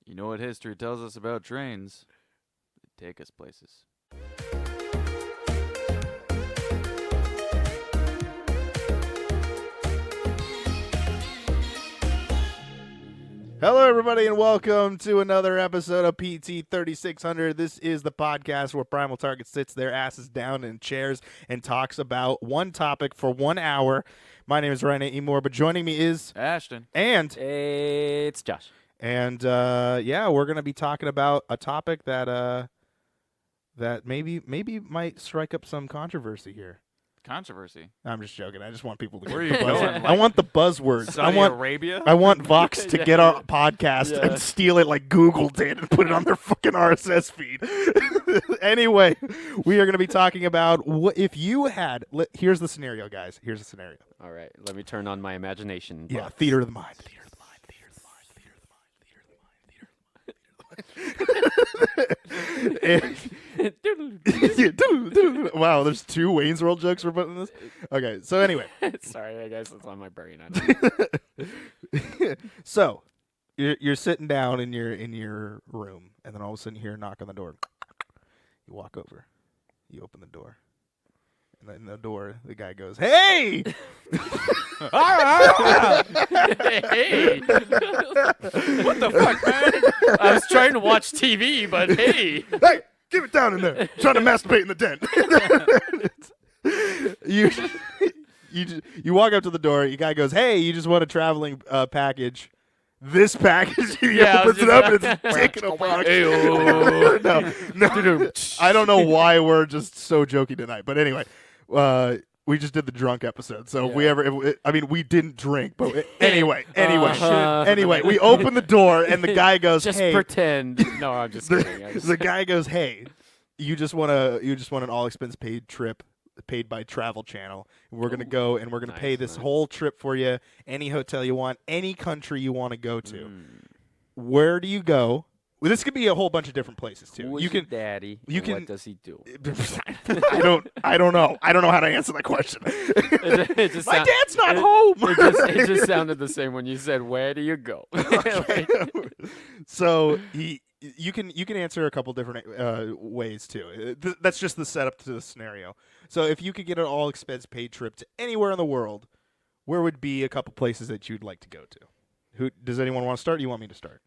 You know what history tells us about trains? They take us places. Hello, everybody, and welcome to another episode of PT3600. This is the podcast where Primal Target sits their asses down in chairs and talks about one topic for 1 hour. My name is Ryan E. Moore, but joining me is Ashton. and It's Josh. we're going to be talking about a topic that maybe might strike up some controversy here. Controversy. I'm just joking. I just want people to Where are get you buzz. going? I want the buzzwords. Saudi Arabia? I want Vox to get our podcast Yeah. and steal it like Google did and put it on their fucking RSS feed. Anyway, we are going to be talking about what if you had. Here's the scenario, guys. Here's the scenario. All right, let me turn on my imagination. Yeah, box. theater of the mind. Theater of the mind. Theater of the mind. Theater of the mind. Wow, there's two Wayne's World jokes we're putting in this. Okay, so anyway. Sorry, I guess it's on my brain. So, you're sitting down in your room, and then all of a sudden you hear a knock on the door. You walk over, you open the door, and then in the door the guy goes, "Hey!" Hey, what the fuck, man? I was trying to watch TV, but hey, "Hey, give it down in there! I'm trying to masturbate in the den." You walk up to the door. The guy goes, "Hey, you just want a traveling package." This package, he Yeah, I was opens it up and just- it's dick in a box. Ew. No. I don't know why we're just so jokey tonight, but anyway, we just did the drunk episode, so if we ever, we didn't drink, but anyway, we open the door and the guy goes, just "Hey," pretend. No, I'm just kidding. the guy goes, "Hey, you just want an all expense paid trip." Paid by Travel Channel. We're going to go and we're going to pay this whole trip for you, any hotel you want, any country you want to go to. Where do you go? Well, this could be a whole bunch of different places too. Who's You your can daddy. you and can- What does he do? I don't know. I don't know how to answer that question. It just My sound- dad's not home. It just sounded the same when you said, "Where do you go?" Like, So you can answer a couple different ways too. That's just the setup to the scenario. So if you could get an all expense paid trip to anywhere in the world, where would be a couple places that you'd like to go to? Who does anyone want to start? Or you want me to start?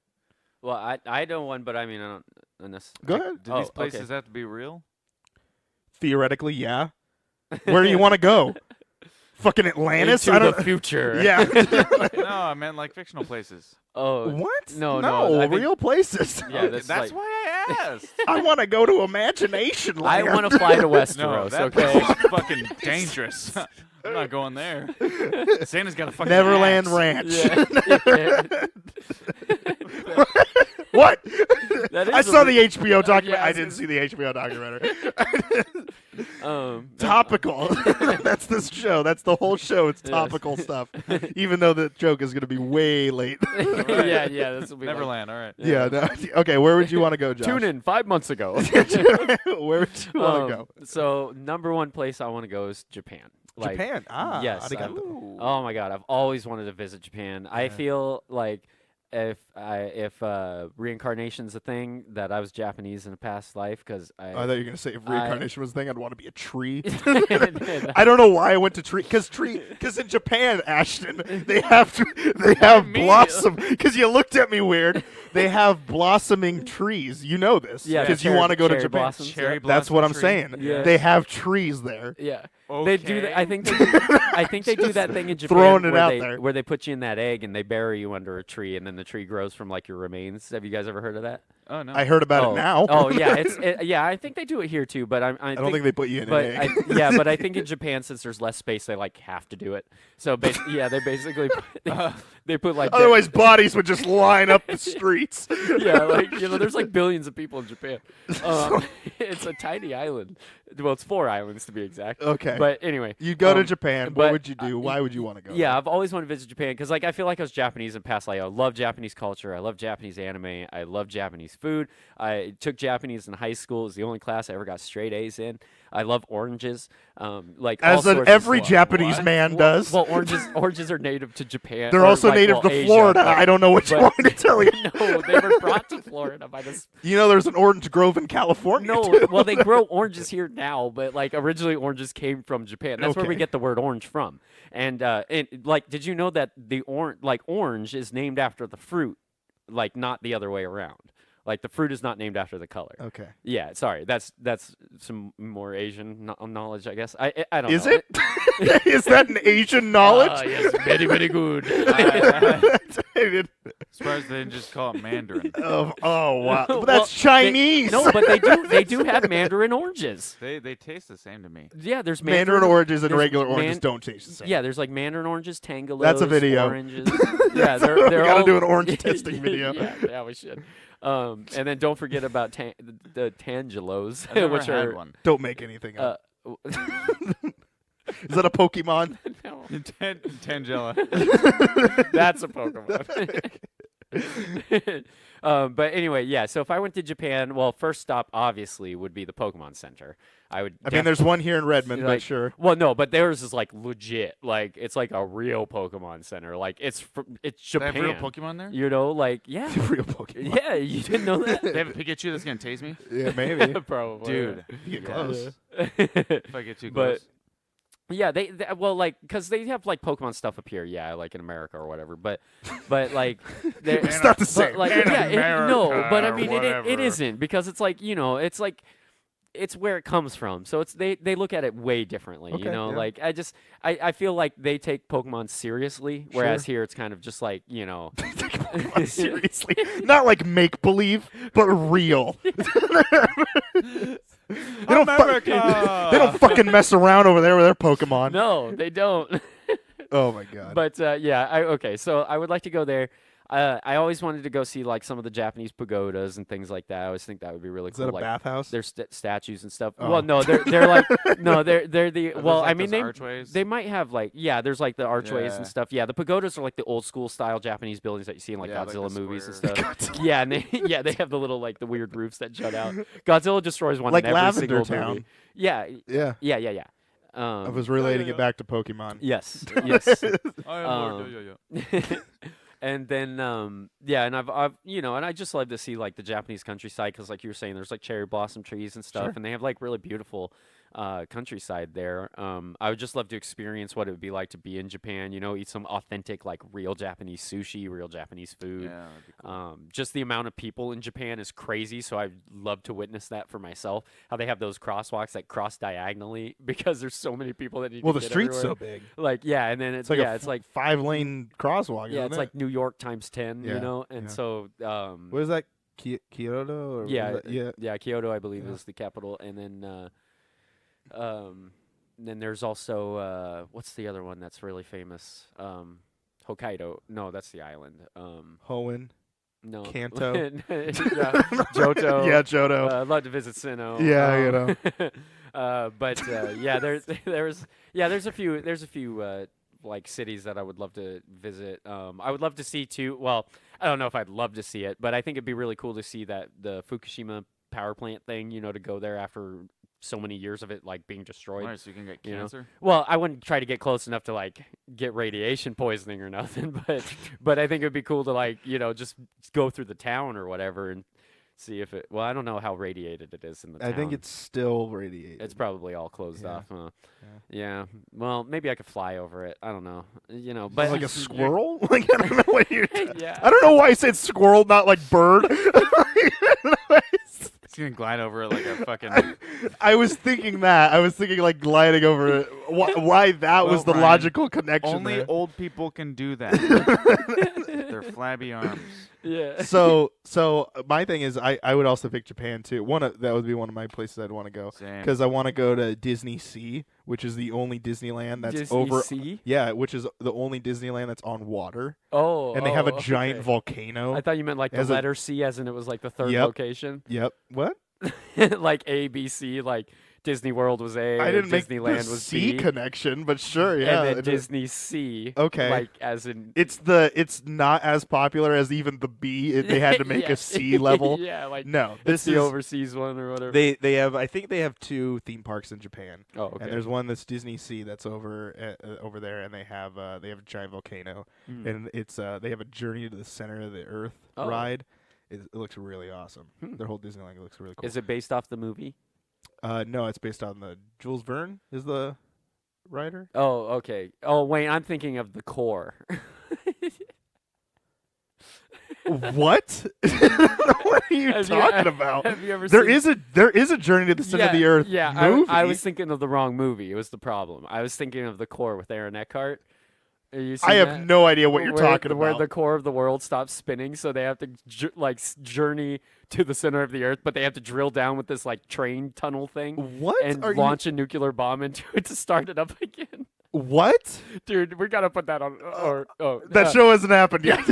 well, I know one, but I mean, I don't. Unless, Go ahead. Do Oh, these places okay. have to be real? Theoretically, yeah. Where do you want to go? Fucking Atlantis? Into I don't the future. Yeah. No, I meant like fictional places. Oh, What? No, no, I think- real places. Yeah, that's That's like- why I asked. I want to go to Imagination I Land. want to fly to No, Westeros. that Okay. place is fucking dangerous. I'm not going there. Santa's got a fucking Neverland axe. Ranch. Yeah. What? That is I a saw li- the HBO documentary. yeah, I it's- didn't see the HBO documentary. Um, Topical. That's this show. That's the whole show. It's topical stuff. Even though the joke is going to be way late. yeah. This will be Neverland, all right. Yeah. No, okay. Where would you want to go, Josh? Tune in 5 months ago. Where would you want to go? So number one place I want to go is Japan. Like, Japan. Ah. yes. arigato. Oh my God, I've always wanted to visit Japan. I feel like if reincarnation's a thing, that I was Japanese in a past life because I thought you were going to say if reincarnation was a thing, I'd want to be a tree. I I don't know why I went to tree because in Japan, Ashton, they have blossom. Because you looked at me weird. They have blossoming trees. You know this. Yeah, Because you cherry- want to go to cherry Japan. blossoms, Cherry yeah. That's what I'm tree. saying. Yeah. They have trees there. Yeah. Okay. They do that. I think they do that thing in Japan throwing it where out they, there. where they put you in that egg and they bury you under a tree and then the tree grows from like your remains. Have you guys ever heard of that? Oh, no. I heard about it now. Oh yeah, yeah. I think they do it here too, but I don't think they put you in But an egg. but I think in Japan, since there's less space, they like have to do it. So yeah, they basically they put like Otherwise, bodies would just line up the streets. yeah, like there's like billions of people in Japan. It's a tiny island. Well, it's 4 islands to be exact. Okay. But anyway, You go to Japan. What but, would you do? Why would you want to go? yeah, I've always wanted to visit Japan because like I feel like I was Japanese in past life. I love Japanese culture. I love Japanese anime. I love Japanese food. I took Japanese in high school. It was the only class I ever got straight A's in. I love oranges. Like all As sorts of every stuff. Japanese What? man does. Well, oranges are native to Japan. They're or, also like, native well, to Asia, Florida. but- I don't know what you but- want me to tell you. No, they were brought to Florida by this. You know, there's an orange grove in California. No, too. well, they grow oranges here now, but like originally oranges came from Japan. That's where we Okay. get the word orange from. And like, did you know that the orange is named after the fruit, like not the other way around? Like the fruit is not named after the color. Okay. Yeah, sorry. That's some more Asian knowledge, I guess. I don't Is know. it? Is that an Asian knowledge? Ah, yes, very, very good. Surprised they didn't just call it Mandarin. Oh wow. But Well, that's Chinese. No, but they do have Mandarin oranges. They taste the same to me. Yeah, there's Mandarin oranges and there's regular oranges man- don't taste the same. Yeah, there's like Mandarin oranges, Tangelos. That's a video. Oranges. Yeah, they're We gotta all... do an orange testing video. yeah, we should. And then don't forget about the Tangelos, I've never which had are one. Don't make anything up. Is that a Pokemon? no, Tangela. that's a Pokemon. But anyway, yeah. So if I went to Japan, well, first stop obviously would be the Pokemon Center. I would. I mean, there's one here in Redmond, like, but sure. Well, no, but theirs is like legit. Like it's like a real Pokemon Center. Like it's They Japan. have real Pokemon there? You know, like yeah, Real Pokemon. yeah. You didn't know that? They have a Pikachu that's gonna tase me? Yeah, maybe. Probably, Dude. You get close. If I get too But close. yeah, they well, like, because they have like Pokemon stuff up here, yeah, like in America or whatever. But like, It's not the same. but, like, In yeah, no, but I America, mean, it whatever. isn't because it's like it's like. It's where it comes from, so it's they look at it way differently, Okay, you know. yeah. Like I feel like they take Pokemon seriously, whereas here it's kind of just like Take Pokemon seriously. Not like make believe, but real. They don't, America! they don't fucking mess around over there with their Pokemon. no, they don't. Oh my god. But yeah, okay. So I would like to go there. I always wanted to go see like some of the Japanese pagodas and things like that. I always think that would be really Is cool. that a like bathhouse? their statues and stuff. Oh. Well, no, they're like no, they're the Are well. those, like, I mean, those archways? they might have like there's like the archways Yeah. and stuff. Yeah, the pagodas are like the old school style Japanese buildings that you see in like Yeah, like Godzilla the movies and square. stuff. Yeah, and they have the little like the weird roofs that jut out. Godzilla destroys one Like in every Lavender single Town. movie. Yeah, Yeah. yeah. I was relating it back to Pokemon. Yes, yes. I am Lord, yeah. And then, yeah, and I've and I just love to see like the Japanese countryside because, like you were saying, there's like cherry blossom trees and stuff, Sure. and they have like really beautiful countryside there. I would just love to experience what it would be like to be in Japan. Eat some authentic, like real Japanese sushi, real Japanese food. Yeah, that'd be cool. Just the amount of people in Japan is crazy, so I'd love to witness that for myself. How they have those crosswalks that cross diagonally because there's so many people that need Well, to the get street's everywhere. so big. Like yeah, and then It's like it's like 5-lane crosswalk. yeah, isn't it's it? like New York times 10, Yeah, and yeah. so What is that? Kyoto? Or yeah, what is that? Yeah. Kyoto, I believe, Yeah. is the capital, and then there's also what's the other one that's really famous? Hokkaido. No, that's the island. Hoenn. No, Kanto. yeah, Johto. Yeah, Johto. I'd love to visit Sinnoh. Yeah, you know. But yeah, there's a few like cities that I would love to visit. I would love to see too. Well, I don't know if I'd love to see it, but I think it'd be really cool to see that the Fukushima power plant thing. To go there after so many years of it like being destroyed. Why, so you can get you know? cancer? Well, I wouldn't try to get close enough to like get radiation poisoning or nothing, but I think it'd be cool to like just go through the town or whatever and see if it. Well, I don't know how radiated it is in the town. I think it's still radiated. It's probably all closed Yeah. off. Huh? Yeah. Yeah. Well, maybe I could fly over it. I don't know. But like a squirrel? Like, I don't know what you're. Yeah. I don't know why I said squirrel, not like bird. It's gonna glide over it like a fucking. I was thinking that. I was thinking like gliding over it. Why that was Well, the Ryan, logical connection. Only there. old people can do that. Their flabby arms. Yeah. So my thing is, I would also pick Japan too. That would be one of my places I'd want to go Same. because I want to go to Disney Sea, which is the only Disneyland that's Disney over. Sea? Yeah, which is the only Disneyland that's on water, Oh. and they have a okay. giant volcano. I thought you meant like the As a- letter C, as in it was like the third Yep. location, Yep. What? like A, B, C, like Disney World was A, I didn't make the Disneyland was C B, connection, but sure, yeah. and then Disney Sea. Okay. Like as in. It's not as popular as even the B. They had to make Yeah. a C level. Yeah, like No, it's this the is overseas one or whatever. they have. I think they have 2 theme parks in Japan. Oh, okay. And there's one that's Disney Sea that's over there, and they have a giant volcano, and it's they have a Journey to the Center of the Earth ride. It looks really awesome. Their whole Disneyland looks really cool. Is it based off the movie? No, it's based on the Jules Verne is the writer. Oh, okay. Oh, wait, I'm thinking of the core. What? What are you talking about? Have you ever There seen? is a Journey to the Center of the Earth Yeah, movie. I was thinking of the wrong movie. It was the problem. I was thinking of the core with Aaron Eckhart. I have no idea what you're talking Where about. the core of the world stops spinning, so they have to journey to the center of the Earth, but they have to drill down with this like train tunnel thing What and are launch a nuclear bomb into it to start it up again. What? Dude, we gotta put that on. That show hasn't happened yet.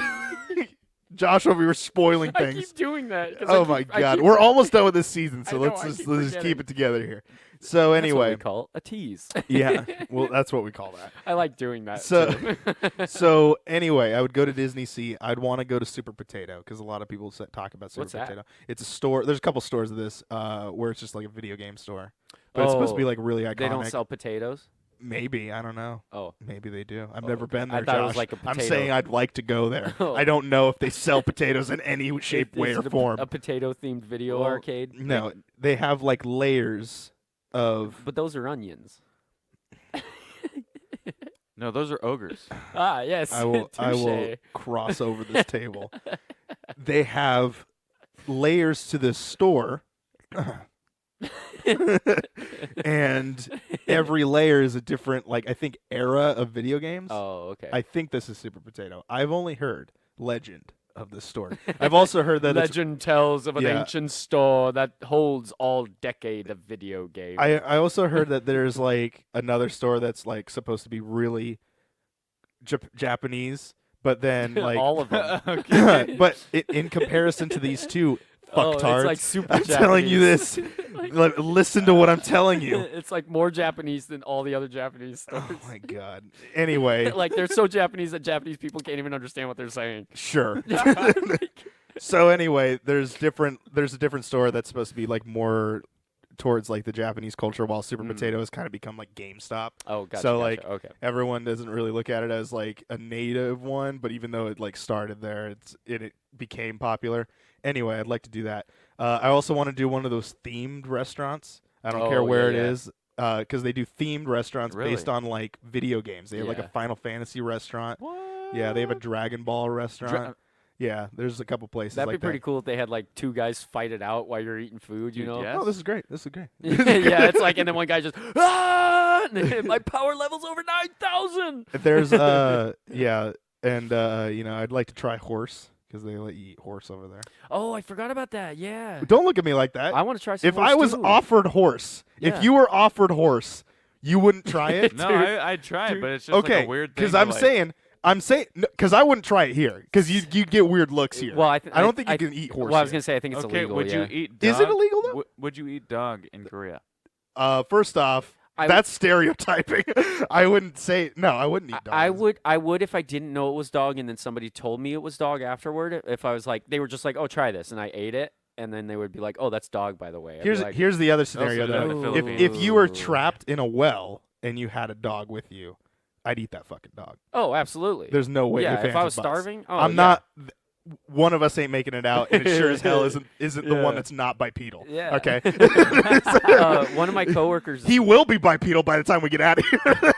Josh, we were spoiling I things. keep doing that. 'cause Oh I my keep- I God, keep- we're almost done with this season, so I know, let's I just keep keep forgetting. it together here. So That's what anyway, we call a tease. yeah, well, that's what we call that. I like doing that. So- too. So anyway, I would go to Disney Sea. I'd want to go to Super Potato because a lot of people talk about Super What's that? Potato. It's a store. There's a couple stores of this where it's just like a video game store, but it's supposed to be like really iconic. They don't sell potatoes. Maybe, I don't know. Oh, Maybe they do. I've Oh, never been there, I thought it Josh. was like a I'm potato. saying I'd like to go there. Oh. I don't know if they sell potatoes in any shape, way, Is or it form. a potato themed video Well, arcade. No, they have like layers of. But those are onions. No, those are ogres. Ah, yes. I will Touche. cross over this table. They have layers to this store. And every layer is a different, like, I think, era of video games. Oh, okay. I think this is Super Potato. I've only heard legend of this store. I've also heard that it's, Legend tells of an Yeah. ancient store that holds all decade of video games. I also heard that there's like another store that's like supposed to be really Japanese, but then like all of them. Okay. but in comparison to these two Oh, it's fucktards, like super I'm telling you Japanese. this. Listen to what I'm telling you. It's like more Japanese than all the other Japanese stores. Oh my god. Anyway, Like they're so Japanese that Japanese people can't even understand what they're saying. sure. So anyway, there's a different store that's supposed to be like more towards like the Japanese culture, while Super Potato has kind of become like GameStop. Oh, gotcha. So, gotcha. like, okay. Everyone doesn't really look at it as like a native one, but even though it like started there, it became popular. Anyway, I'd like to do that. I also want to do one of those themed restaurants. I don't care Oh, where yeah, it yeah. is, because they do themed restaurants based Really? on like video games. They have like a Yeah. Final Fantasy restaurant. What? Yeah, they have a Dragon Ball restaurant. Yeah, there's a couple places That'd like be pretty that. cool if they had like two guys fight it out while you're eating food, you Dude, know? yeah. Oh, this is great. This is great. Yeah, it's like, and then one guy just, ah! My power level's over 9,000! There's yeah, and I'd like to try horse because they let you eat horse over there. Oh, I forgot about that, yeah. Don't look at me like that. I want to try some If I horse, was too. offered horse, Yeah. if you were offered horse, you wouldn't try it. No, Dude. I'd try it, but it's just Okay, like a weird thing. because to, I'm like- saying because I wouldn't try it here because you get weird looks here. Well, I don't think you can eat horse. Well, I was here. going to say, I think it's Okay, illegal, would yeah. you eat dog? Is it illegal though? Would you eat dog in Korea? First off, that's stereotyping. I wouldn't say no. I wouldn't eat dog. I would if I didn't know it was dog, and then somebody told me it was dog afterward. If I was like, they were just like, "Oh, try this," and I ate it, and then they would be like, "Oh, that's dog, by the way." I'd be like, Here's the other scenario do that in though. the If Philippines. you were Ooh. trapped in a well and you had a dog with you, I'd eat that fucking dog. "Oh, absolutely." There's no way. yeah, ifs, if I ands, was or buts. starving, oh, I'm yeah. not. One of us ain't making it out, and it sure as hell isn't the Yeah. one that's not bipedal. Yeah. Okay. One of my coworkers. He will be bipedal by the time we get out of here.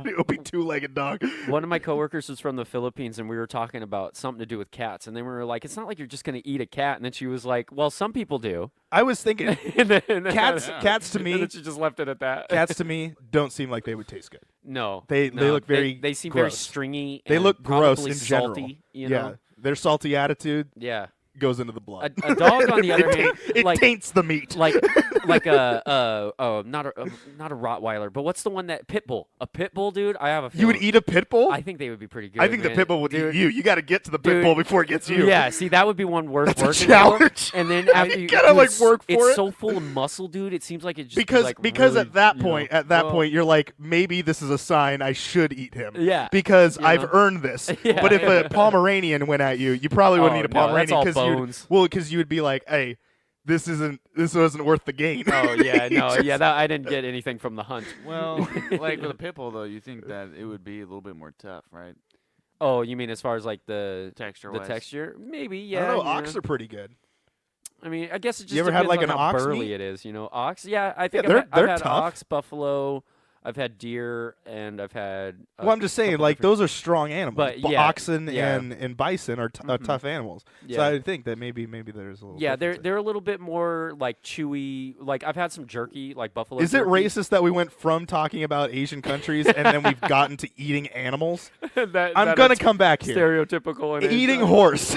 He'll be two-legged dog. One of my coworkers was from the Philippines, and we were talking about something to do with cats, and then we were like, "It's not like you're just gonna eat a cat." And then she was like, "Well, some people do." I was thinking, and then, cats. Yeah. Cats to And me, then she just left it at that. cats to me don't seem like they would taste good. No, They no, look very They seem very gross. stringy. They and look gross probably in general. salty, you yeah, know? their salty attitude. Yeah. goes into the blood. A dog, on the other hand, it like taints the meat. like not a Rottweiler, but what's the one that pit bull? A pit bull, dude. I have a. You would feeling- eat a pit bull? I think they would be pretty good. I think man. the pit bull would Dude, eat you. You got to get to the pit Dude. bull before it gets you. Yeah, see, that would be one worth That's a working challenge. for. And then after You gotta, like, work for it's it. so full of muscle, dude. It seems like it just Because like, because really, at that you know, point you're like, maybe this is a sign I should eat him. Yeah. Because You I've know? earned this. Yeah. But if a Pomeranian went at you, you probably wouldn't Oh, eat a no, that's Pomeranian all because bones. you would be like, hey, this wasn't worth the gain. Oh yeah, You no, just- yeah. That I didn't get anything from the hunt. Well, like with a pit bull though, you think that it would be a little bit more tough, right? Oh, you mean as far as like the Texture-wise. texture? Maybe, I yeah. don't know, you ox know. are pretty good. I mean, I guess it just You ever had, depends like, on an how ox burly meat? it is. You know, ox. Yeah, I think they're I've had tough. ox, buffalo. I've had deer, and I've had. Well, I'm just saying, couple like, different- those are strong animals. But, But yeah, oxen yeah. and bison are Mhm. tough animals. So Yeah. I think that maybe there's a little. Yeah, difference there. they're a little bit more like chewy. Like I've had some jerky, like buffalo. Is it jerky. racist that we went from talking about Asian countries and then we've gotten to eating animals? I'm gonna come back here. stereotypical. And Eating horse.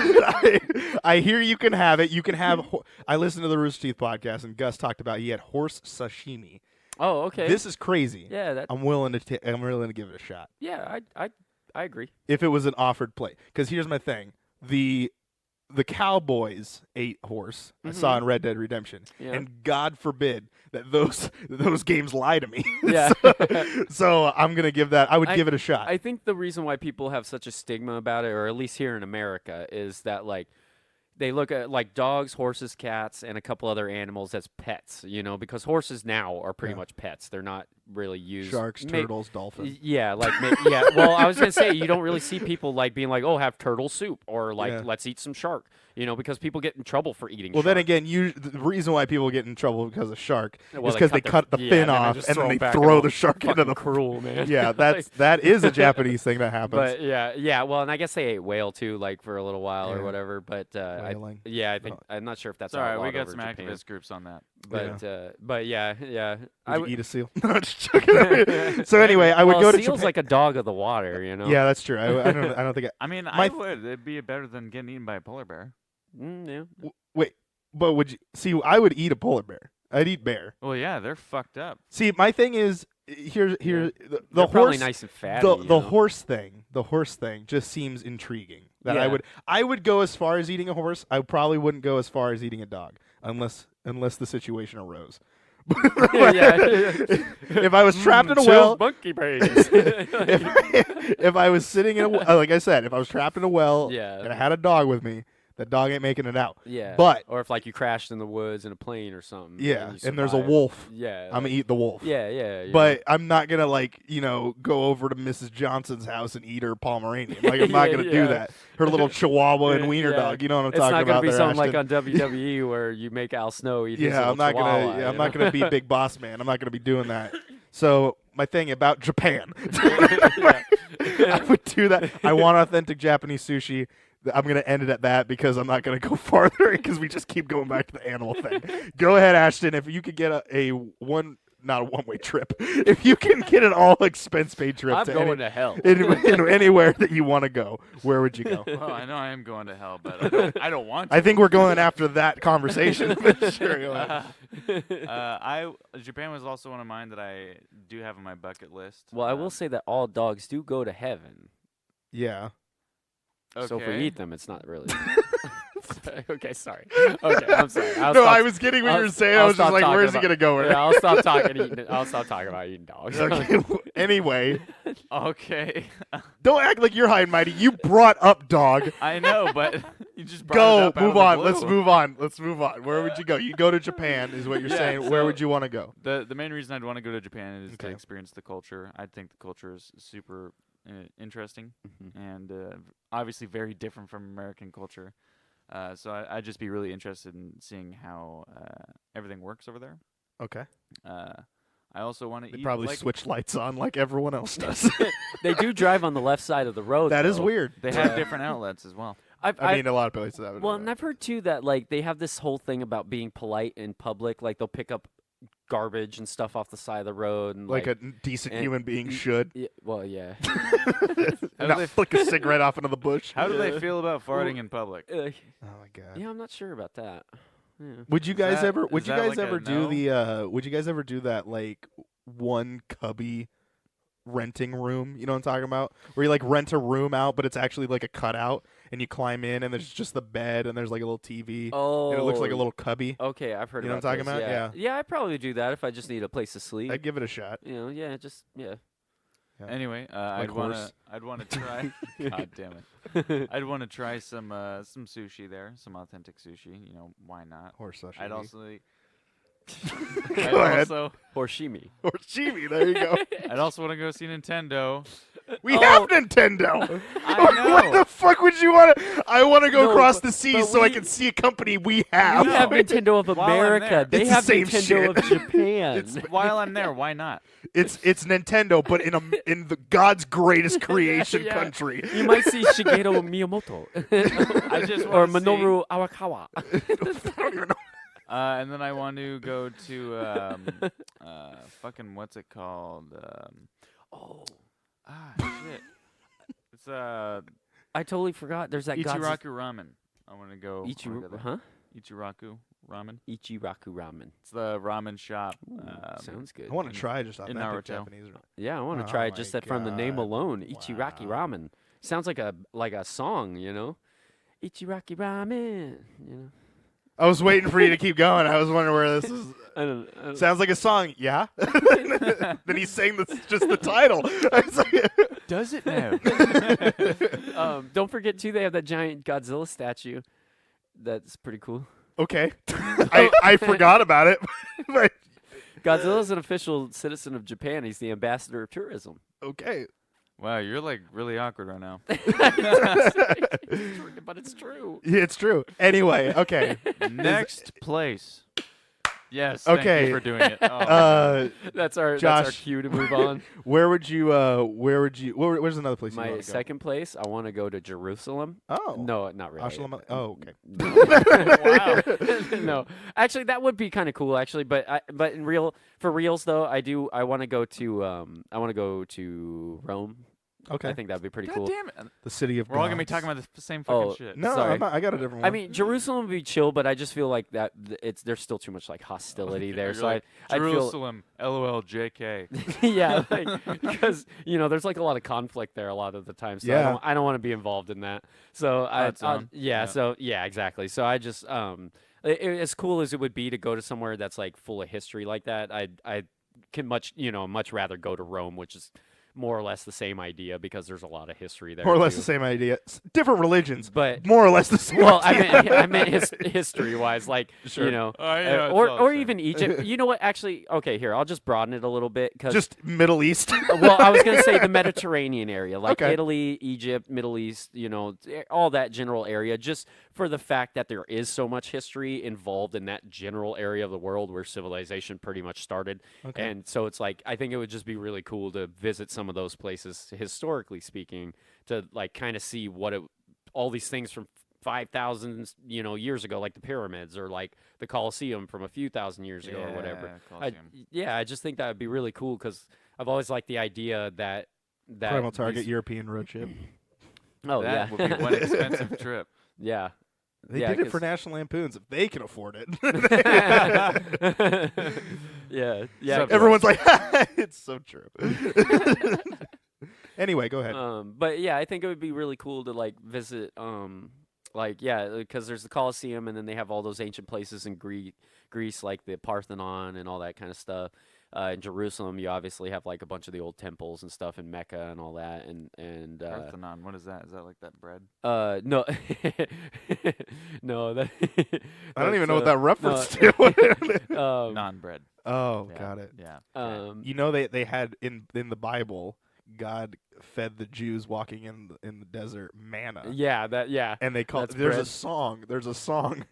I hear you can have it. You can have. I listened to the Rooster Teeth podcast and Gus talked about he had horse sashimi. Oh, okay. This is crazy. yeah, that. I'm willing to. I'm willing to give it a shot Yeah, I agree. if it was an offered plate. Because here's my thing: the Cowboys ate horse. I saw in Red Dead Redemption, Yeah. and God forbid that those games lie to me. Yeah. so I'm gonna give that. I would give it a shot. I think the reason why people have such a stigma about it, or at least here in America, is that like they look at like dogs, horses, cats, and a couple other animals as pets. You know, because horses now are pretty Yeah. much pets. They're not really used. Sharks, may- turtles, dolphins. Yeah, like yeah. Well, I was gonna say you don't really see people like being like, oh, have turtle soup, or like Yeah. let's eat some shark. You know, because people get in trouble for eating. Well, shark. then again, the reason why people get in trouble because of shark Well, is because they their- cut the yeah, fin and then off just and then it they back throw and the all shark into fucking the. cruel, man. Yeah, Like, that is a Japanese thing that happens. But yeah. Well, and I guess they ate whale too, like for a little while Yeah. or whatever. But Whaling. I think I'm not sure if that's It's all right. We outlawed got over some Japan. activist groups on that. But yeah. Would you eat a seal? No, just joking. So anyway, I would well, go to seal's Japan. like a dog of the water, you know. Yeah, that's true. I don't think. I mean, My I would. It'd be better than getting eaten by a polar bear. Yeah. Wait, but would you see? I would eat a polar bear. I'd eat bear. Well, yeah, they're fucked up. See, my thing is here. The They're horse. probably nice and fatty. The you know? horse thing just seems intriguing. That Yeah. I would go as far as eating a horse. I probably wouldn't go as far as eating a dog unless the situation arose. yeah. If I was trapped in a Chilled well, monkey brains. if I was sitting in a like I said, if I was trapped in a well Yeah. and I had a dog with me, that dog ain't making it out. Yeah. But or if like you crashed in the woods in a plane or something. yeah, you and there's a survived. wolf. Yeah. I'm gonna eat the wolf. Yeah. you But I'm not gonna go over to Mrs. Johnson's house and eat her Pomeranian. Like I'm not Yeah, gonna do yeah. that. Her little Chihuahua and wiener Yeah. dog. You know what I'm It's talking not about? gonna be there, something like Ashton. on WWE where you make Al Snow eat his Yeah, little I'm not chihuahua, gonna. you I'm not know? gonna be Big Boss Man. I'm not gonna be doing that. So my thing about Japan, Yeah. I would do that. I want authentic Japanese sushi. I'm gonna end it at that because I'm not gonna go farther because we just keep going back to the animal thing. Go ahead, Ashton. If you could get not a one-way trip, if you can get an all expense paid trip I'm to going any, to hell. anywhere that you want to go, where would you go? Well, I know I am going to hell, but I don't want to. I think we're going after that conversation. But sure, go ahead. Japan was also one of mine that I do have on my bucket list. Well, I will say that all dogs do go to heaven. Yeah. So if we Okay. eat them, it's not really. Okay, sorry. Okay, I'm sorry. No, I was getting what you were saying. I was just like, where's he gonna go with it? Yeah, I'll stop talking. I'll stop talking about eating dogs. Okay. Anyway, Okay. don't act like you're high and mighty. You brought up dog. I know, but you just brought it Go, up out move of the on. blue. Let's move on. Where would you go? You go to Japan, is what you're Yeah, saying. Where so- would you want to go? The main reason I'd want to go to Japan is to Okay. experience the culture. I think the culture is super interesting Mhm. and obviously very different from American culture. So I'd just be really interested in seeing how everything works over there. Okay. I also want to They eat. probably like, switch lights on like everyone else does. They do drive on the left side of the road. That is though. weird. They have different outlets as well. I mean, a lot of places have it. Well, and I've heard too that like they have this whole thing about being polite in public. Like they'll pick up garbage and stuff off the side of the road, and like a decent and- human being should. Yeah, well, yeah. How do Not they flick a cigarette off into the bush. How do Yeah. they feel about farting in public? Oh my god. Yeah, I'm not sure about that. Yeah. Would you guys that- ever? Would is you that guys like a ever do no? the? Would you guys ever do that like one cubby renting room? You know what I'm talking about? Where you like rent a room out, but it's actually like a cutout, and you climb in, and there's just the bed, and there's like a little TV, Oh, and it looks like a little cubby. Okay, I've heard You know about what I'm talking those, about? Yeah, I'd probably do that if I just need a place to sleep. I'd give it a shot. You know, yeah, just yeah. Yeah. Anyway, Like I'd wanna try. God damn it! I'd want to try some sushi there, some authentic sushi. You know, why not? Horse sashimi. I'd also. Go ahead. Horshimi. Or chibi. There you go. I'd also want to go see Nintendo. We Oh. have Nintendo. I What know. the fuck would you want to? I want to go No, across but- the seas but so I we- can see a company we have. We have Nintendo of While I'm America. there. They It's the have same Nintendo shit. of Japan. While I'm there, why not? It's Nintendo, but in the God's greatest creation Yeah. country. You might see Shigeru Miyamoto I just or wanna see- Minoru Arakawa. I don't even know. And then I want to go to fucking what's it called? Oh, Shit. It's I totally forgot. There's that Ichiraku Ramen. I want to go. I wanna go there. Huh? Ichiraku Ramen. Ichiraku Ramen. It's the ramen shop. Sounds good. I want to try just in authentic Naruto. Japanese. Yeah, I want to Oh try it my just that from the name God. alone. Ichiraki Wow. Ramen. Sounds like a song, you know? Ichiraki Ramen, you know? I was waiting for you to keep going. I was wondering where this is. I don't Sounds like a song. Yeah. Then he's saying just the title. I was like, Does it now? don't forget, too, they have that giant Godzilla statue. That's pretty cool. okay. I forgot about it. But Godzilla's an official citizen of Japan. He's the ambassador of tourism. okay. Wow, you're like really awkward right now. But it's true. Yeah, it's true. Anyway, okay. Next place. Yes. Okay. Thank you for doing it. Oh, That's That's our Josh. cue to move on. where's another place you My want to go? second place, I want to go to Jerusalem. Oh. No, not really. Ashlam- oh, okay. Wow. No, actually, that would be kind of cool. Actually, but for reals though, I want to go to Rome. Okay. I think that'd be pretty God cool. damn it. The city of We're all going to be gods. talking about the same fucking Oh, shit. No, Sorry. I'm not, I got a different one. I mean, Jerusalem would be chill, but I just feel like that there's still too much like hostility there. You're So like, I'd feel Jerusalem, LOL, JK. yeah, because there's like a lot of conflict there a lot of the time. So Yeah. I don't want to be involved in that. So That's on. yeah, Yeah. so yeah, exactly. So I just as cool as it would be to go to somewhere that's like full of history like that, I can much rather go to Rome, which is more or less the same idea because there's a lot of history there. more or less too. the same idea. Different religions, But more or less the same. well, idea. I meant history wise, like Sure. or even Egypt. You know what? Actually, okay, here I'll just broaden it a little bit because just Middle East. well, I was gonna say the Mediterranean area, like Okay. Italy, Egypt, Middle East, all that general area, just for the fact that there is so much history involved in that general area of the world where civilization pretty much started. Okay. And so it's like, I think it would just be really cool to visit some of those places, historically speaking, to like kind of see all these things from 5,000 years ago, like the pyramids or like the Colosseum from a few thousand years ago or whatever. I just think that would be really cool because I've always liked the idea that Primal Target these- European road trip. Oh that yeah, would be one expensive trip. yeah. They Yeah, did it for 'cause- National Lampoons if they can afford it. yeah. Sub- Everyone's like, it's so true. Anyway, go ahead. But yeah, I think it would be really cool to like visit, because there's the Colosseum, and then they have all those ancient places in Greece, like the Parthenon and all that kind of stuff. In Jerusalem, you obviously have like a bunch of the old temples and stuff in Mecca and all that, and Parthenon, what is that? Is that like that bread? no, no, that I don't even know what that's, that reference to. Non-bread. Oh, Yeah, got it. Yeah. You know they had in the Bible, God fed the Jews walking in the desert manna. yeah, And they call That's there's bread. a song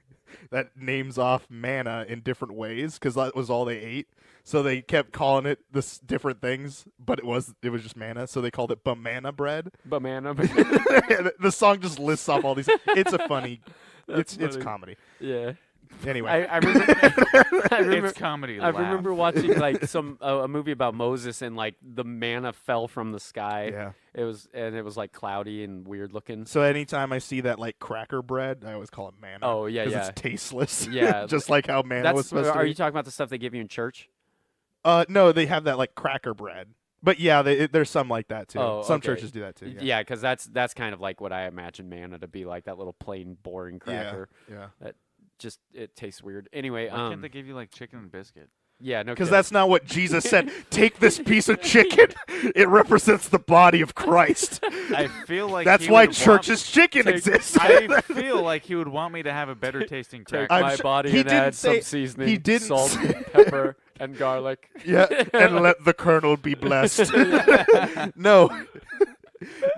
that names off manna in different ways because that was all they ate. So they kept calling it this different things, but it was just manna. So they called it banana bread. banana. And the song just lists off all these. It's a funny. That's It's funny. comedy. Yeah. Anyway, I remember. I remember. It's comedy. I laugh. remember watching like a movie about Moses and like the manna fell from the sky. yeah. It was like cloudy and weird looking. So anytime I see that like cracker bread, I always call it manna. Oh yeah, because yeah. it's tasteless. Yeah, just like how manna was supposed to Are be. you talking about the stuff they give you in church? No, they have that like cracker bread. But yeah, there's some like that too. Oh, Some okay. churches do that too. Yeah. Yeah, because that's kind of like what I imagine manna to be like, that little plain boring cracker. Yeah. Just it tastes weird. Anyway, Why can't they give you like chicken and biscuit? yeah, no, Because kidding. that's not what Jesus said. Take this piece of chicken. It represents the body of Christ. I feel like That's he why would church's chicken take- exists. I feel like he would want me to have a better tasting take cracker. I'm my sure- body he and didn't add say- some seasoning, he didn't salt, say- pepper, and garlic. Yeah, and let the colonel be blessed. No.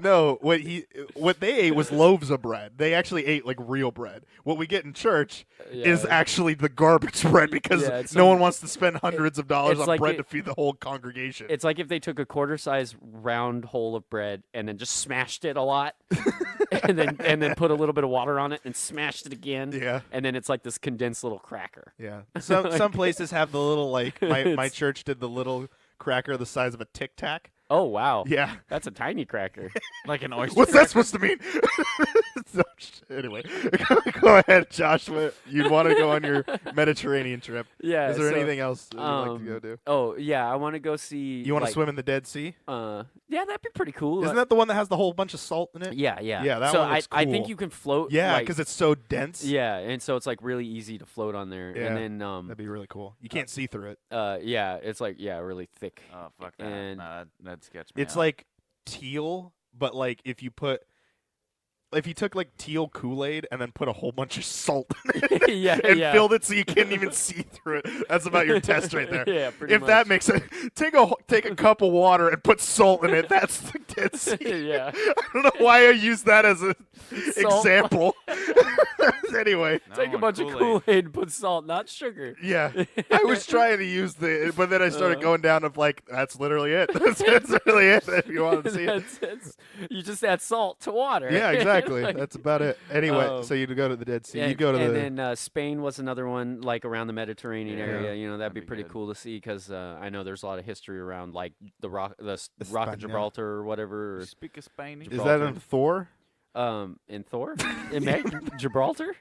No, what they ate was loaves of bread. They actually ate like real bread. What we get in church is Yeah. actually the garbage bread because Yeah, it's no some- one wants to spend hundreds of dollars it's on like bread it- to feed the whole congregation. It's like if they took a quarter-size round hole of bread and then just smashed it a lot, and then put a little bit of water on it and smashed it again, Yeah. and then it's like this condensed little cracker. Yeah. Some places have the little like my It's- church did the little cracker the size of a Tic Tac. Oh wow, Yeah. that's a tiny cracker. Like an oyster. What's that supposed to mean? So, anyway, go ahead, Josh. You'd want to go on your Mediterranean trip. Yeah. Is there so, anything else that you'd like to go do? Oh yeah, I want to go see. You want to like, swim in the Dead Sea? Yeah, that'd be pretty cool. Isn't that the one that has the whole bunch of salt in it? Yeah, yeah. Yeah, that so one looks I think cool. you can float. Yeah, like, because it's so dense. yeah, and so it's like really easy to float on there. Yeah, And then that'd be really cool. You can't see through it. yeah, it's like really thick. Oh fuck that! And- Nah, that sketched me It's out. like teal, but like if you took like teal Kool-Aid and then put a whole bunch of salt in it Yeah, and yeah. filled it so you couldn't even see through it. That's about your test right there. Yeah, pretty If much. that makes it, take a cup of water and put salt in it. That's the Dead Sea. Yeah. I don't know why I use that as an Salt. example. Anyway, No, Take a I bunch of Kool-Aid. Kool-Aid and put salt, not sugar. yeah, I was trying to use but then I started going down of like, that's literally it. That's really it. If you wanted to see it. You just add salt to water. Yeah, exactly. Like, That's about it. Anyway, so you'd go to the Dead Sea. You'd go to and the. then Spain was another one, like around the Mediterranean Yeah. area. You know, that'd That'd be be pretty good. cool to see because I know there's a lot of history around like the Rock of España. Gibraltar or whatever. You speak of Spanish? Is that in Gibraltar. Thor? In Thor, in Gibraltar,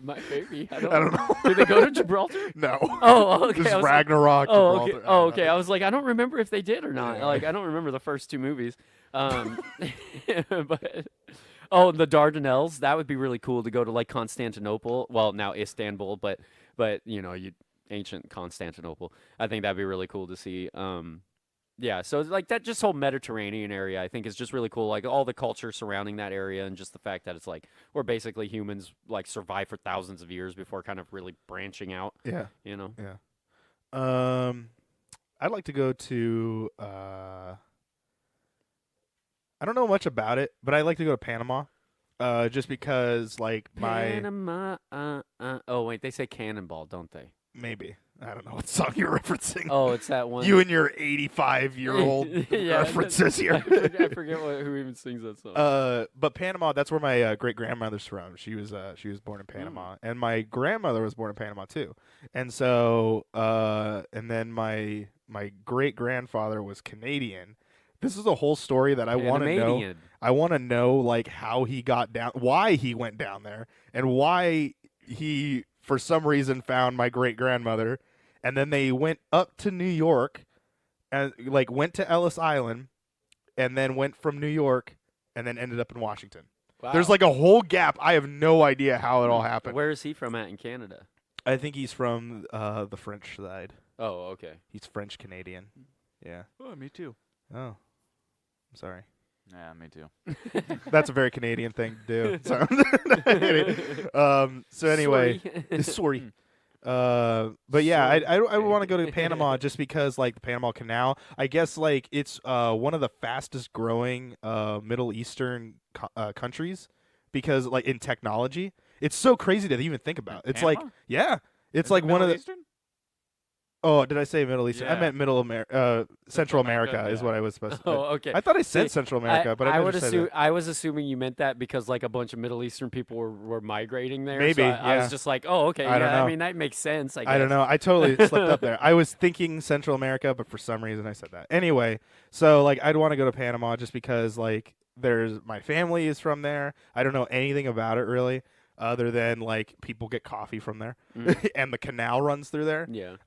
maybe I I don't know. Did they go to Gibraltar? No. Oh, okay. This is I was like- Ragnarok. Oh, okay. Gibraltar. Oh, okay. I was like, I don't remember if they did or not. Yeah. Like, I don't remember the first two movies. But the Dardanelles. That would be really cool to go to, like Constantinople. Well, now Istanbul, but you know, ancient Constantinople. I think that'd be really cool to see. Yeah, so like that, just whole Mediterranean area, I think is just really cool. Like all the culture surrounding that area, and just the fact that it's like where basically humans like survive for thousands of years before kind of really branching out. Yeah. You know. I'd like to go to. I don't know much about it, but I'd like to go to Panama. Just because, like, Panama. Oh wait, they say cannonball, don't they? maybe. I don't know what song you're referencing. Oh, it's that one. You and your 85-year-old Yeah, references here. I forget who even sings that song. But Panama, that's where my great grandmother's from. She was born in Mm. Panama, and my grandmother was born in Panama too. And so, and then my great grandfather was Canadian. This is a whole story that I want to know. Panamanian. I want to know like how he got down, why he went down there, and why he for some reason found my great grandmother. And then they went up to New York, and like went to Ellis Island, and then went from New York, and then ended up in Washington. Wow. There's like a whole gap. I have no idea how it all happened. Where is he from at in Canada? I think he's from the French side. Oh, okay. He's French Canadian. Yeah. Oh, me too. Oh, I'm sorry. Yeah, me too. That's a very Canadian thing to do. So anyway, sorry. But yeah, I want to go to Panama just because like the Panama Canal. I guess like it's one of the fastest growing Middle Eastern countries because like in technology, it's so crazy to even think about. It's like Panama? yeah, it's Is like it one of Middle the Eastern? Oh, did I say Middle East? I Yeah. meant Central America is yeah. what I was supposed to. Oh, okay. I thought I said See, Central America, but I would never said assume that. I was assuming you meant that because like a bunch of Middle Eastern people were migrating there. Maybe, so I was yeah. just like, oh, okay, I don't yeah. I know. mean, that makes sense. I guess. I don't know. I totally slipped up there. I was thinking Central America, but for some reason I said that. Anyway, so like I'd want to go to Panama just because like there's my family is from there. I don't know anything about it really, other than like people get coffee from there, Mm. and the canal runs through there. Yeah.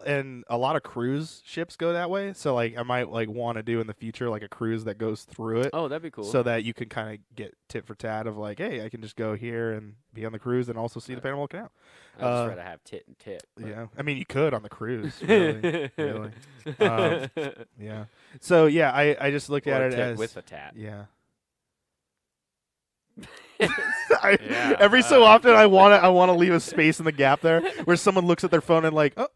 And a lot of cruise ships go that way. So like I might like want to do in the future like a cruise that goes through it. Oh, that'd be cool. So that you can kind of get tit for tat of like, hey, I can just go here and be on the cruise and also see the Panama Canal. I'd just rather have tit and tit. but- Yeah, I mean you could on the cruise, really, really. Yeah. So yeah, I just looked Or at a it tit as with a tat. yeah. Yeah, Every so often I want to leave a space in the gap there where someone looks at their phone and like, oh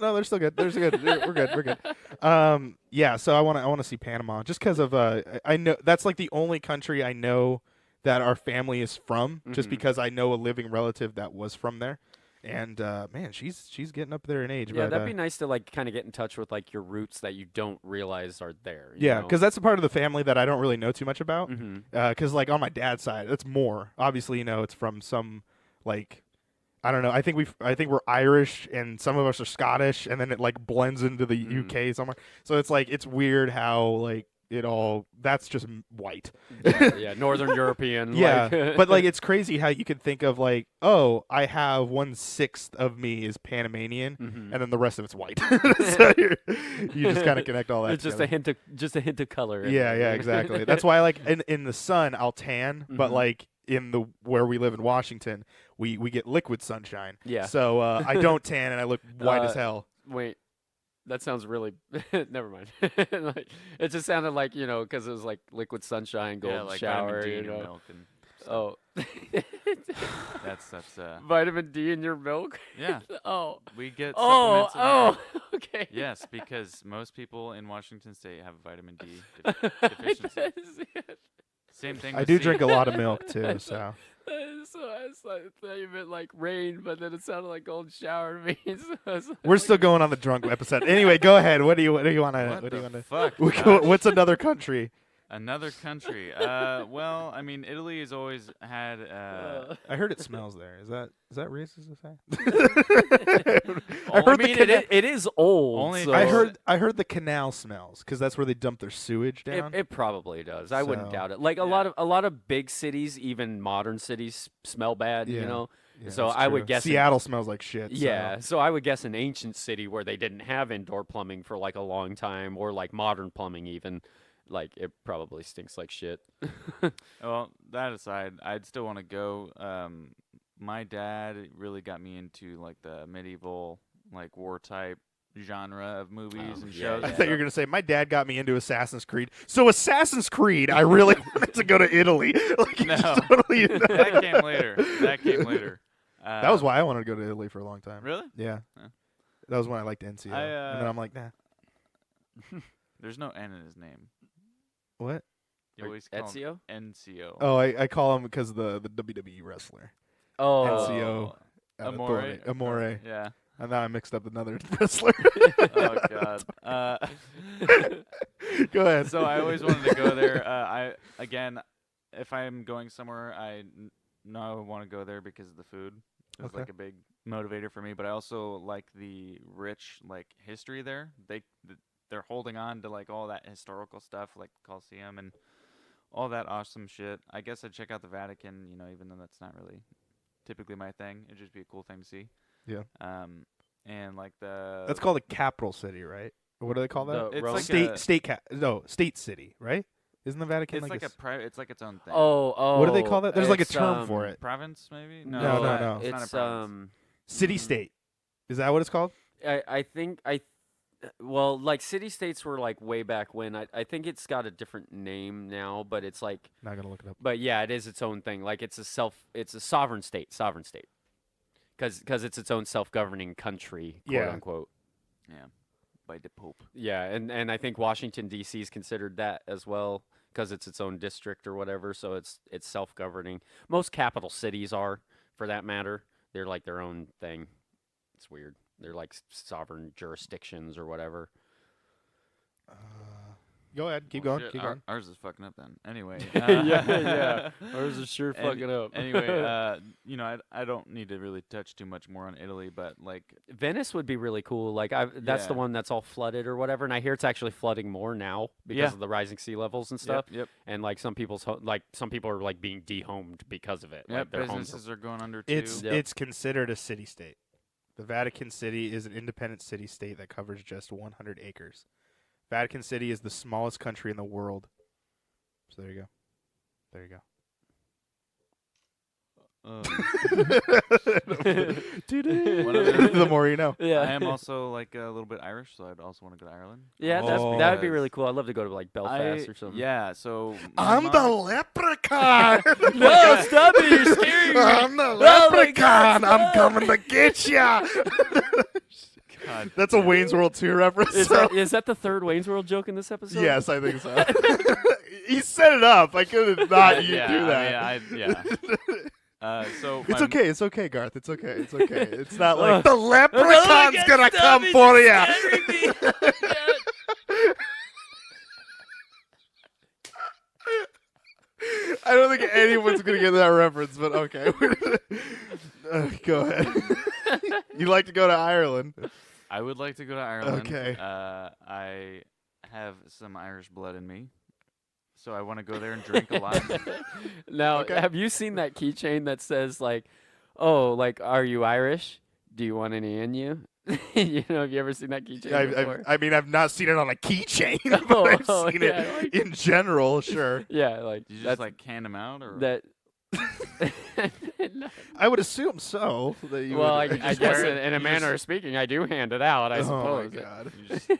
no, they're still good. They're still good. We're good. We're good. Yeah. So I want to see Panama just because of I know that's like the only country I know that our family is from, just Mhm. because I know a living relative that was from there, and man, she's getting up there in age. Yeah, but, that'd be nice to like kind of get in touch with like your roots that you don't realize are there. yeah, because that's a part of the family that I don't really know too much about. hmm Because like on my dad's side, it's more obviously it's from some like I don't know. I think we're Irish and some of us are Scottish, and then it like blends into the Mm. UK somewhere. So it's like it's weird how like it all that's just white. yeah, Northern European. Yeah, like, but like it's crazy how you could think of like, oh, I have 1/6 of me is Panamanian, Mhm. and then the rest of it's white. So you just kind of connect all that. It's together. just a hint of color. in Yeah, there. yeah, exactly. That's why like in the sun I'll tan, but Mhm. like in the where we live in Washington, we get liquid sunshine. Yeah. So I don't tan and I look white as Uh, hell. Wait, that sounds really. Never mind. Like, it just sounded like because it was like liquid sunshine, golden yeah, like shower. vitamin D You in your know. milk and stuff. Oh. That's Vitamin D in your milk. yeah. Oh. We get Oh. supplements in our- Oh. Okay. Yes, because most people in Washington State have vitamin D deficiency. Same thing. I with do C. drink a lot of milk too, so So I thought you meant like rain, but then it sounded like golden shower to me. So I was we're like, still going on the drunk episode. Anyway, go ahead. What do you want to What do you the want to fuck? What's another country? Another country. Well, I mean, Italy has always had. I heard it smells there. Is that racist to say? I I heard mean, the canal, it is old. Only so I heard the canal smells because that's where they dump their sewage down. It probably does. I wouldn't So, doubt it. Like a lot of big cities, even modern cities, smell bad. Yeah. You know. Yeah, so that's I would true. guess Seattle smells like shit. Yeah, so I would guess an ancient city where they didn't have indoor plumbing for like a long time, or like modern plumbing even, like it probably stinks like shit. Well, that aside, I'd still want to go. My dad really got me into like the medieval, like war type genre of movies and yeah, shows. I and thought you were stuff. gonna say my dad got me into Assassin's Creed. So Assassin's Creed, I really wanted to go to Italy. Like, No. just totally, That came later. That came later. That was why I wanted to go to Italy for a long time. Really? Yeah. Huh. That was when I liked NCO. And then I'm like, nah. There's no N in his name. What? You always call him Ezio? NCO. Oh, I call him because the WWE wrestler. Oh, NCO. Amore. Amore. Yeah. And then I mixed up another wrestler. Oh God. Go ahead. So I always wanted to go there. If I'm going somewhere, know I want to go there because of the food. It's Okay. like a big motivator for me. But I also like the rich like history there. They're holding on to like all that historical stuff, like the Colosseum and all that awesome shit. I guess I'd check out the Vatican. Even though that's not really typically my thing, it'd just be a cool thing to see. Yeah. And like the That's called a capital city, right? Or what do they call that? The it's Rome? like State city, right? Isn't the Vatican it's like a a private. It's like its own thing. oh. what do they call that? There's like a it's, term for it. Province maybe? No, No, no. It's not a It's province. City mm, state. Is that what it's called? I think well, like city states were like way back when. I think it's got a different name now, but it's like Not gonna look it up. but yeah, it is its own thing. Like it's a sovereign state. Cuz it's its own self-governing country, quote Yeah. unquote. Yeah, by the Pope. Yeah, and I think Washington D.C. is considered that as well because it's its own district or whatever, so it's self-governing. Most capital cities are, for that matter. They're like their own thing. It's weird. They're like sovereign jurisdictions or whatever. Go ahead. Keep Well, going. shit, Keep going. Ours is fucking up then. Anyway. Yeah. Ours is sure Any- fucking up. Anyway, I don't need to really touch too much more on Italy, but like, Venice would be really cool. Like that's the Yeah. one that's all flooded or whatever, and I hear it's actually flooding more now because Yeah. of the rising sea levels and stuff. Yep. And like some people are like being dehomed because of it. Yep. Like their homes Businesses are going under too. It's Yep. it's considered a city-state. The Vatican City is an independent city-state that covers just 100 acres. Vatican City is the smallest country in the world. So there you go. There you go. The more you know. Yeah. I am also like a little bit Irish, so I'd also want to go to Ireland. Yeah, Oh. that would be Because really cool. I'd love to go to like Belfast or something. Yeah, so my I'm mom- the leprechaun. No, stop it! You're scaring me. I'm the Oh my leprechaun. God, I'm stop. coming to get ya. God That's a damn it. Wayne's World 2 reference. Is that the third Wayne's World joke in this episode? Yes, I think so. He set it up. I could have not you yeah, do that. I mean, so It's my- okay. It's okay, Garth. It's okay. It's okay. It's not like Ugh. the leprechaun's gonna come for you. I don't think anyone's gonna get that reference, but okay. Go ahead. You'd like to go to Ireland? I would like to go to Ireland. Okay. I have some Irish blood in me, so I want to go there and drink a lot. Now, Okay. have you seen that keychain that says like, "Oh, like, are you Irish? Do you want any in you?" Have you ever seen that keychain before? I mean, I've not seen it on a keychain, Oh, but I've oh, seen yeah, it like- in general. Sure. Yeah, like Did you that's just like can them out, or that. I would assume so. That you Well, I would, guess wear it- in a you manner just- of speaking, I do hand it out. I Oh suppose. my god. you just...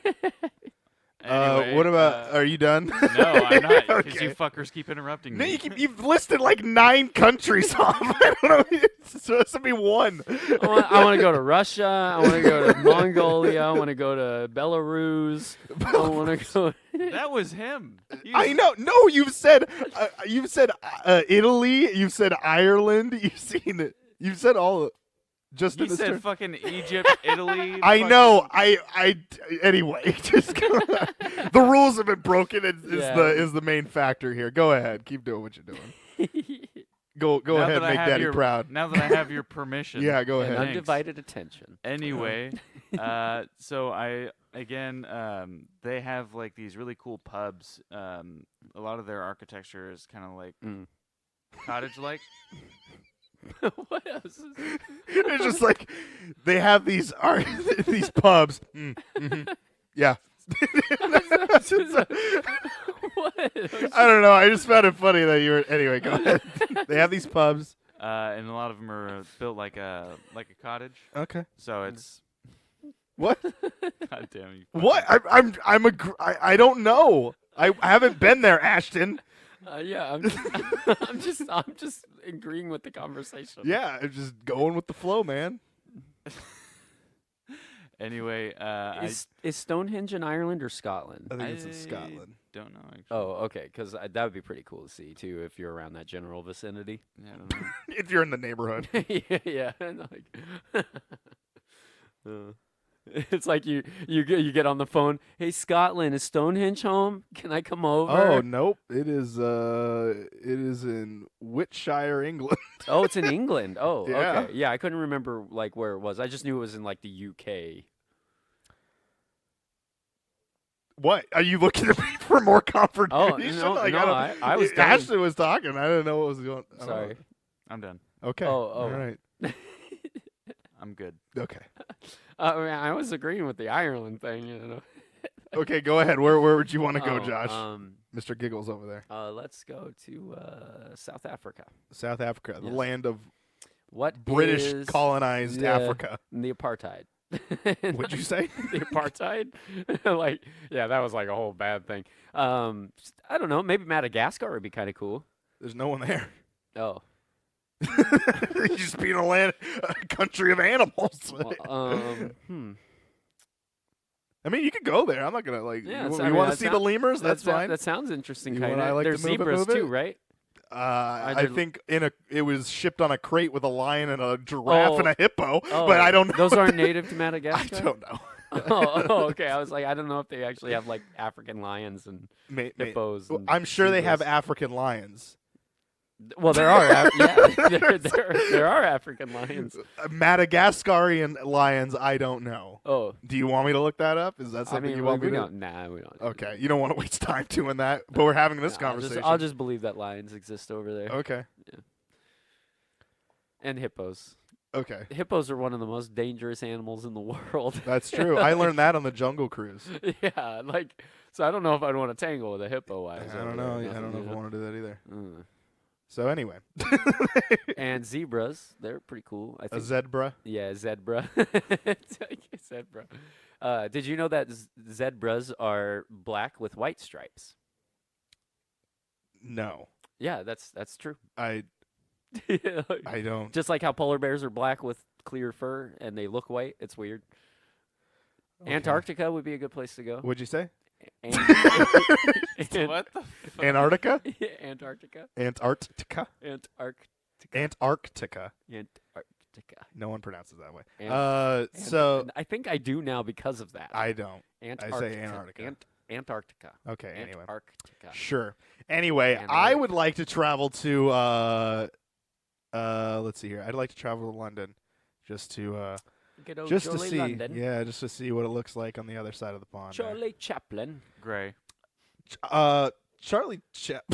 Anyway, What about? Are you done? No, I'm not, because Okay. you fuckers keep interrupting No, me. you've listed like 9 countries off. I don't know. It's supposed to be one. I want to go to Russia. I want to go to Mongolia. I want to go to Belarus. I want to go. That was him. I know. No, you've said Italy. You've said Ireland. You've seen it. You've said all. Just He in this said turn. fucking Egypt, Italy. I know. Anyway, just the rules have been broken. Is the main factor here. Go ahead. Keep doing what you're doing. Go Now ahead. that I Make have Daddy your- proud. Now that I have your permission. Yeah. Go And ahead. Thanks. undivided attention. Anyway, so they have like these really cool pubs. A lot of their architecture is kind of like Mm. cottage-like. What else? It's just like they have these these pubs. Yeah. What? I don't know. I just found it funny that you were. Anyway, go ahead. They have these pubs. And a lot of them are built like a cottage. Okay. So it's What? God damn you. What? I don't know. I haven't been there, Ashton. Yeah, I'm just agreeing with the conversation. Yeah, I'm just going with the flow, man. Anyway, Is Stonehenge in Ireland or Scotland? I think it's in I Scotland. don't know actually. Oh, okay, because that would be pretty cool to see too if you're around that general vicinity. Yeah, I don't know. If you're in the neighborhood. Yeah, and like, it's like you get on the phone. Hey, Scotland, is Stonehenge home? Can I come over? Oh nope. It is in Wiltshire, England. Oh, it's in England. Oh, Yeah. okay. Yeah, I couldn't remember like where it was. I just knew it was in like the UK. What? Are you looking at me for more confirmation? Oh, no, Like, no, I was done. Ashley was talking. I didn't know what was going on. Sorry. I'm done. Okay. Oh. All right. I'm good. Okay. I mean, I was agreeing with the Ireland thing, you know. Okay, go ahead. Where would you want to go, Oh, Josh? Mr. Giggles over there. Let's go to South Africa. South Africa, the Yes. land of What British is colonized Africa. the apartheid? What'd you say? The apartheid? Like, yeah, that was like a whole bad thing. I don't know. Maybe Madagascar would be kind of cool. There's no one there. Oh, You just being a country of animals. well, I mean, you could go there. I'm not gonna like. Yeah, you I mean, want to that see the sound- lemurs? That's fine. That sounds interesting. You Kind want I of. like There's to move it, zebras move it? too, right? I think it was shipped on a crate with a lion and a giraffe and a hippo, Oh, but I don't know. Those aren't native to I Madagascar? don't know. Okay. I was like, I don't know if they actually have like African lions and hippos. Well, And I'm sure they have zebras. African lions. Well, there are. There are African lions. Madagascarian lions, I don't know. Oh, Do you want me to look that up? Is that I something mean, you want we me to? don't. Nah, we don't. Okay, you don't want to waste time doing that, but we're having this Nah, conversation. I'll just believe that lions exist over there. Okay. And hippos. Okay. Hippos are one of the most dangerous animals in the world. That's true. I learned that on the Jungle Cruise. Yeah, like, so I don't know if I'd want to tangle with a hippo. I don't know. I don't know if I want to do that either. Mm. So anyway, And zebras, they're pretty cool. I a think. zebra. Yeah, zebra. Zebra. Did you know that zebras are black with white stripes? No, Yeah, that's true. I don't. Just like how polar bears are black with clear fur and they look white. It's weird. Okay. Antarctica would be a good place to go. What'd you say? And, What the? Antarctica? Antarctica. Antarctica? Antarctica. Antarctica. Antarctica. No one pronounces it that way. Ant- So I think I do now because of that. I don't. Antarctica. Antarctica. Antarctica. Okay. Anyway. Antarctica. Sure. Anyway, And I I- would like to travel to let's see here. I'd like to travel to London just to Good old just to Jolly see London. just to see what it looks like on the other side of the pond. there. Charlie Chaplin. Gray. Charlie Chap.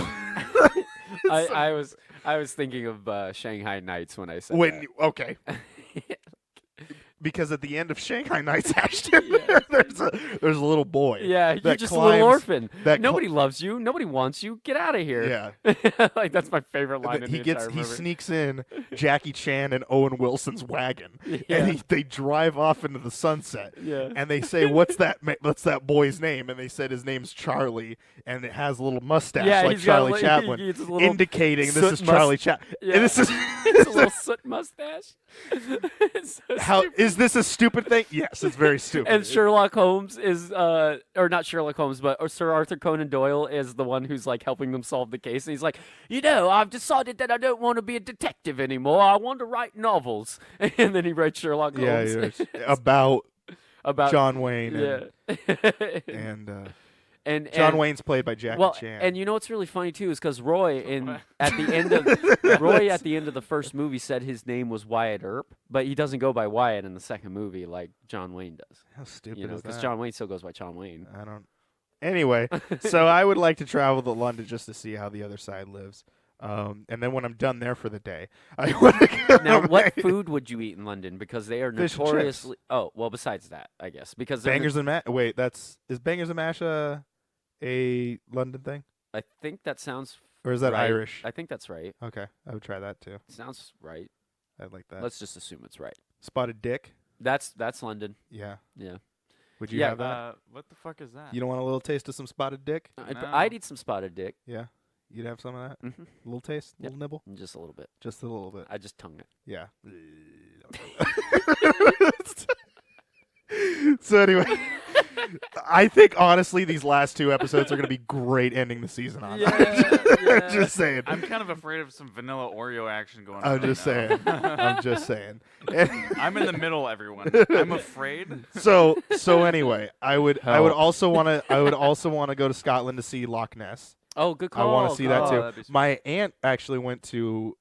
I was thinking of Shanghai Nights when I said Okay. that. Because at the end of Shanghai Nights, Ashton, Yeah. there's a little boy. Yeah, you're that just a little climbs- orphan. that Nobody loves you. Nobody wants you. Get out of here. Yeah. Like that's my favorite line in he the gets entire he movie. sneaks in Jackie Chan and Owen Wilson's wagon, Yeah. and they drive off into the sunset. Yeah. And they say, "What's that boy's name?" And they said his name's Charlie, and it has a little mustache Yeah, like he's got a Charlie li- Chaplin, he's a little indicating this soot is Charlie Chaplin. Yeah. This is It's a little soot mustache. It's so how stupid. is this a stupid thing? Yes, it's very stupid. And Sherlock Holmes is, or not Sherlock Holmes, but Sir Arthur Conan Doyle is the one who's like helping them solve the case. And he's like, I've decided that I don't want to be a detective anymore. I want to write novels. And then he writes Sherlock yeah, Holmes about about John Wayne yeah. and and John Wayne's played by Jackie well, Chan. and you know what's really funny too is because Roy at the end of the first movie said his name was Wyatt Earp, but he doesn't go by Wyatt in the second movie like John Wayne does. How stupid You know, is because that? John Wayne still goes by John Wayne. I don't. Anyway, so I would like to travel to London just to see how the other side lives. And then when I'm done there for the day, I want to go. Now, what food would you eat in London? Because they are Fish and chips. notoriously. Oh, well, besides that, I guess because they're Bangers and mash. Wait, is bangers and mash a London thing, I think that sounds. or is that right. Irish? I think that's right. Okay, I would try that too. Sounds right. I'd like that. Let's just assume it's right. Spotted dick. That's London. Yeah. Yeah. Would you Yeah, have that? What the fuck is that? You don't want a little taste of some spotted dick? I'd, No. I'd eat some spotted dick. Yeah. You'd have some of that. Mm-hmm. A little taste, a Yep. little nibble, Just a little bit. just a little bit. I just tongue it. Yeah. So anyway, I think honestly these last two episodes are going to be great ending the season on. Yeah. Just saying. I'm kind of afraid of some vanilla Oreo action going on. I'm right just now. saying. I'm just saying. I'm in the middle, everyone. I'm afraid. So anyway, I would Help. also want to go to Scotland to see Loch Ness. Oh, good I call. want to see that Oh, too. that'd be sweet. My aunt actually went to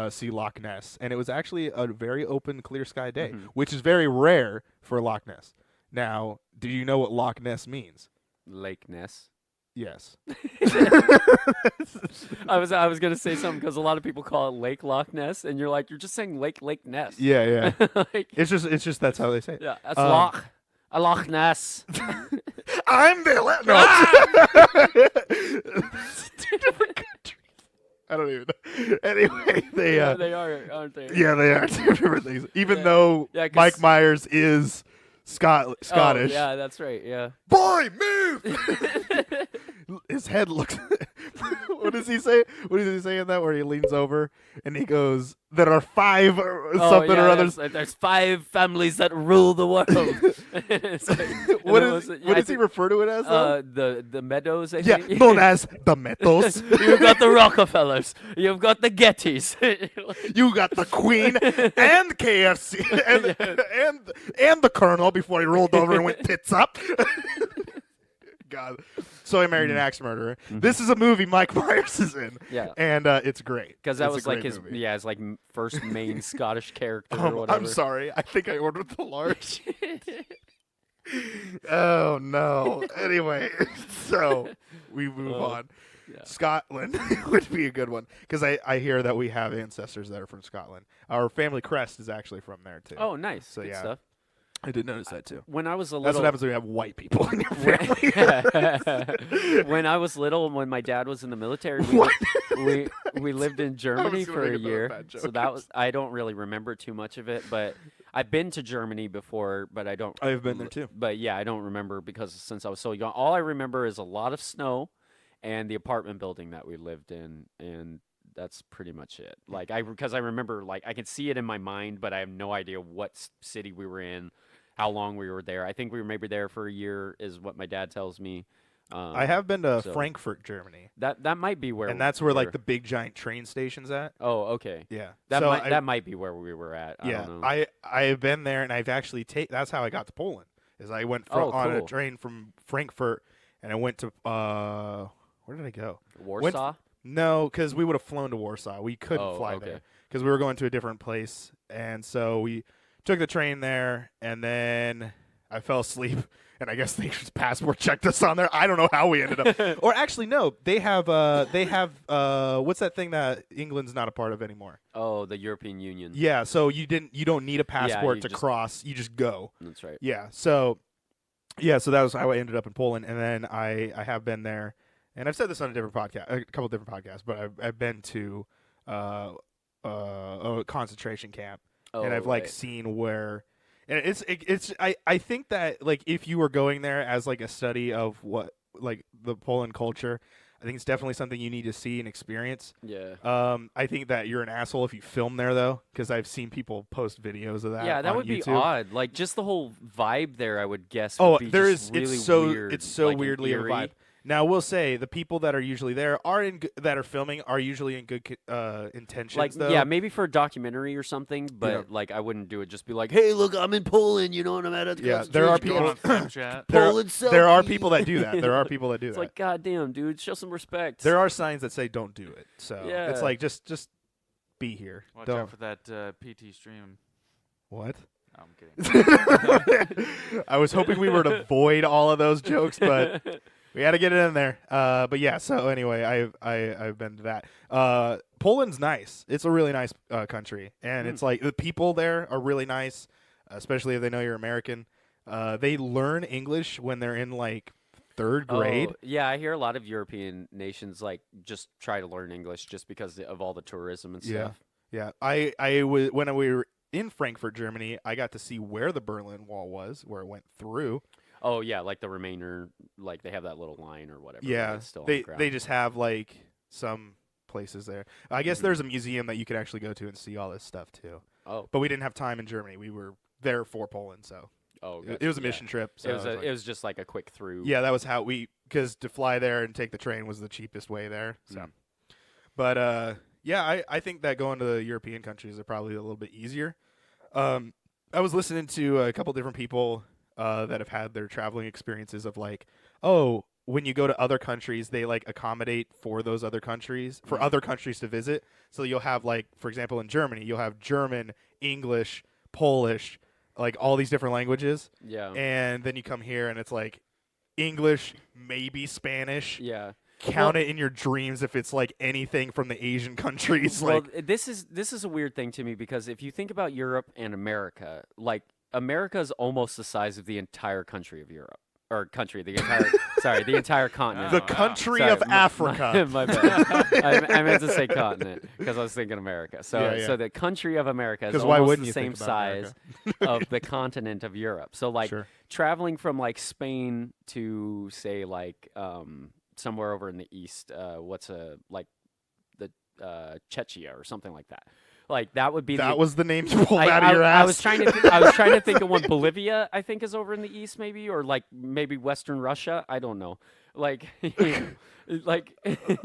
see Loch Ness, and it was actually a very open, clear sky day, Mhm. which is very rare for Loch Ness. Now, do you know what Loch Ness means? Lake Ness. Yes. I was gonna say something because a lot of people call it Lake Loch Ness, and you're like, you're just saying Lake Ness. Yeah, yeah. Like, It's just that's how they say it. yeah, that's Um, a Loch Ness. I'm the two different countries. I don't even know. Anyway, they Yeah, they are, aren't they? yeah, they are two different things. Even Yeah. though Yeah, 'cause- Mike Myers is Scottish. Oh, yeah, that's right. Yeah. Boy, move! His head looks. What does he say? What does he say in that where he leans over and he goes, there are 5 or Oh, something yeah, or others. there's 5 families that rule the world. It's like- and What then is was- what I does he think, refer to it as though? the meadows, I Yeah, think. known as the Metos. You've got the Rockefellers. You've got the Gettys. You got the Queen and KFC and the Colonel before he rolled over and went tits up. God. So I married an axe murderer. This is a movie Mike Myers is in. Yeah. And it's great. Because that It's a was like great his, movie. his like first main Scottish character or whatever. I'm sorry. I think I ordered the large. Oh no. Anyway, so we move on. Yeah. Scotland would be a good one because I hear that we have ancestors that are from Scotland. Our family crest is actually from there too. Oh, nice. So, Good yeah. stuff. I did notice that too. When I was a That's little, what happens when you have white people in your family. when I was little, when my dad was in the military, we lived in Germany gonna for make a another year. bad So joke. that was, I don't really remember too much of it, but I've been to Germany before, but I don't. I've been there too. But yeah, I don't remember because since I was so young, all I remember is a lot of snow and the apartment building that we lived in, and that's pretty much it. Like because I remember, like I can see it in my mind, but I have no idea what city we were in, how long we were there. I think we were maybe there for a year, is what my dad tells me. I have been to so- Frankfurt, Germany, That might be where, and that's where like where- the big giant train station's at. Oh, okay. Yeah, That so might that might be where we were at. I yeah, don't know. I have been there, and I've actually that's how I got to Poland. Is I went Oh, on a cool. train from Frankfurt, and I went to where did I go? Warsaw. No, because we would have flown to Warsaw. We couldn't Oh, fly okay. there because we were going to a different place, and so we took the train there, and then I fell asleep, and I guess they just passport checked us on there. I don't know how we ended up. Or actually, no, they have what's that thing that England's not a part of anymore? Oh, the European Union. Yeah, so you don't need a passport you to just- cross. You just go. That's right. Yeah, so that was how I ended up in Poland, and then I have been there, and I've said this on a couple different podcasts, but I've been to a concentration camp, Oh, and I've right. like seen where, and I think that like if you were going there as like a study of what like the Poland culture, I think it's definitely something you need to see and experience. Yeah. I think that you're an asshole if you film there though, because I've seen people post videos of that. Yeah, that on would be YouTube. odd. Like just the whole vibe there, I would guess. Oh, would be there just is. really It's so weird, it's so like, and weirdly a eerie. vibe. Now, we'll say the people that are usually there that are filming are usually in good intentions. Like though. yeah, maybe for a documentary or something, but Yeah. like I wouldn't do it. Just be like, hey, look, I'm in Poland. You know what I'm at? Yeah, there are Going people. on Snapchat. Poland There are selfie. people that do that. There are people that do It's that. like, goddamn, dude, show some respect. There are signs that say don't do it. So Yeah. it's like just be here. Watch Don't. out for that PT stream. What? No, I'm kidding. I was hoping we were to avoid all of those jokes, but we had to get it in there. But yeah. So anyway, I've been to that. Poland's nice. It's a really nice country, and it's like the people there are really nice, especially if they know you're American. They learn English when they're in like third grade. Oh, yeah, I hear a lot of European nations like just try to learn English just because of all the tourism and Yeah. stuff. Yeah, I was when we were in Frankfurt, Germany. I got to see where the Berlin Wall was, where it went through. Oh yeah, like the Remainer, like they have that little line or whatever. but Yeah, it's still on the they ground. they just have like some places there. I guess there's a museum that you could actually go to and see all this stuff too. Oh, But we didn't have time in Germany. We were there for Poland, so oh, it was a gotcha, mission trip. So Yeah. It was I was like- it was just like a quick through. yeah, that was how because to fly there and take the train was the cheapest way there. So, Mm. but yeah, I think that going to the European countries are probably a little bit easier. I was listening to a couple different people that have had their traveling experiences of like, oh, when you go to other countries, they like accommodate for those other countries for other countries to visit. So you'll have like, for example, in Germany, you'll have German, English, Polish, like all these different languages, Yeah. and then you come here and it's like English, maybe Spanish. Yeah. Count it in your dreams if it's like anything from the Asian countries. Well, Like, this is a weird thing to me because if you think about Europe and America, like America is almost the size of the entire country of Europe. Or country, the entire sorry, the entire continent. the wow. country Sorry, of Africa. My bad. I meant to say continent because I was thinking America. So, Yeah, yeah. so the country of America is 'Cause why almost wouldn't the you same think about size of the continent of Europe. So, like Sure. traveling from like Spain to say like somewhere over in the east, what's like the Czechia or something like that. Like that would be That was the name you pulled out of your I ass. was trying to I was trying to think of one. Bolivia, I think, is over in the east, maybe, or like maybe Western Russia. I don't know. Like, like,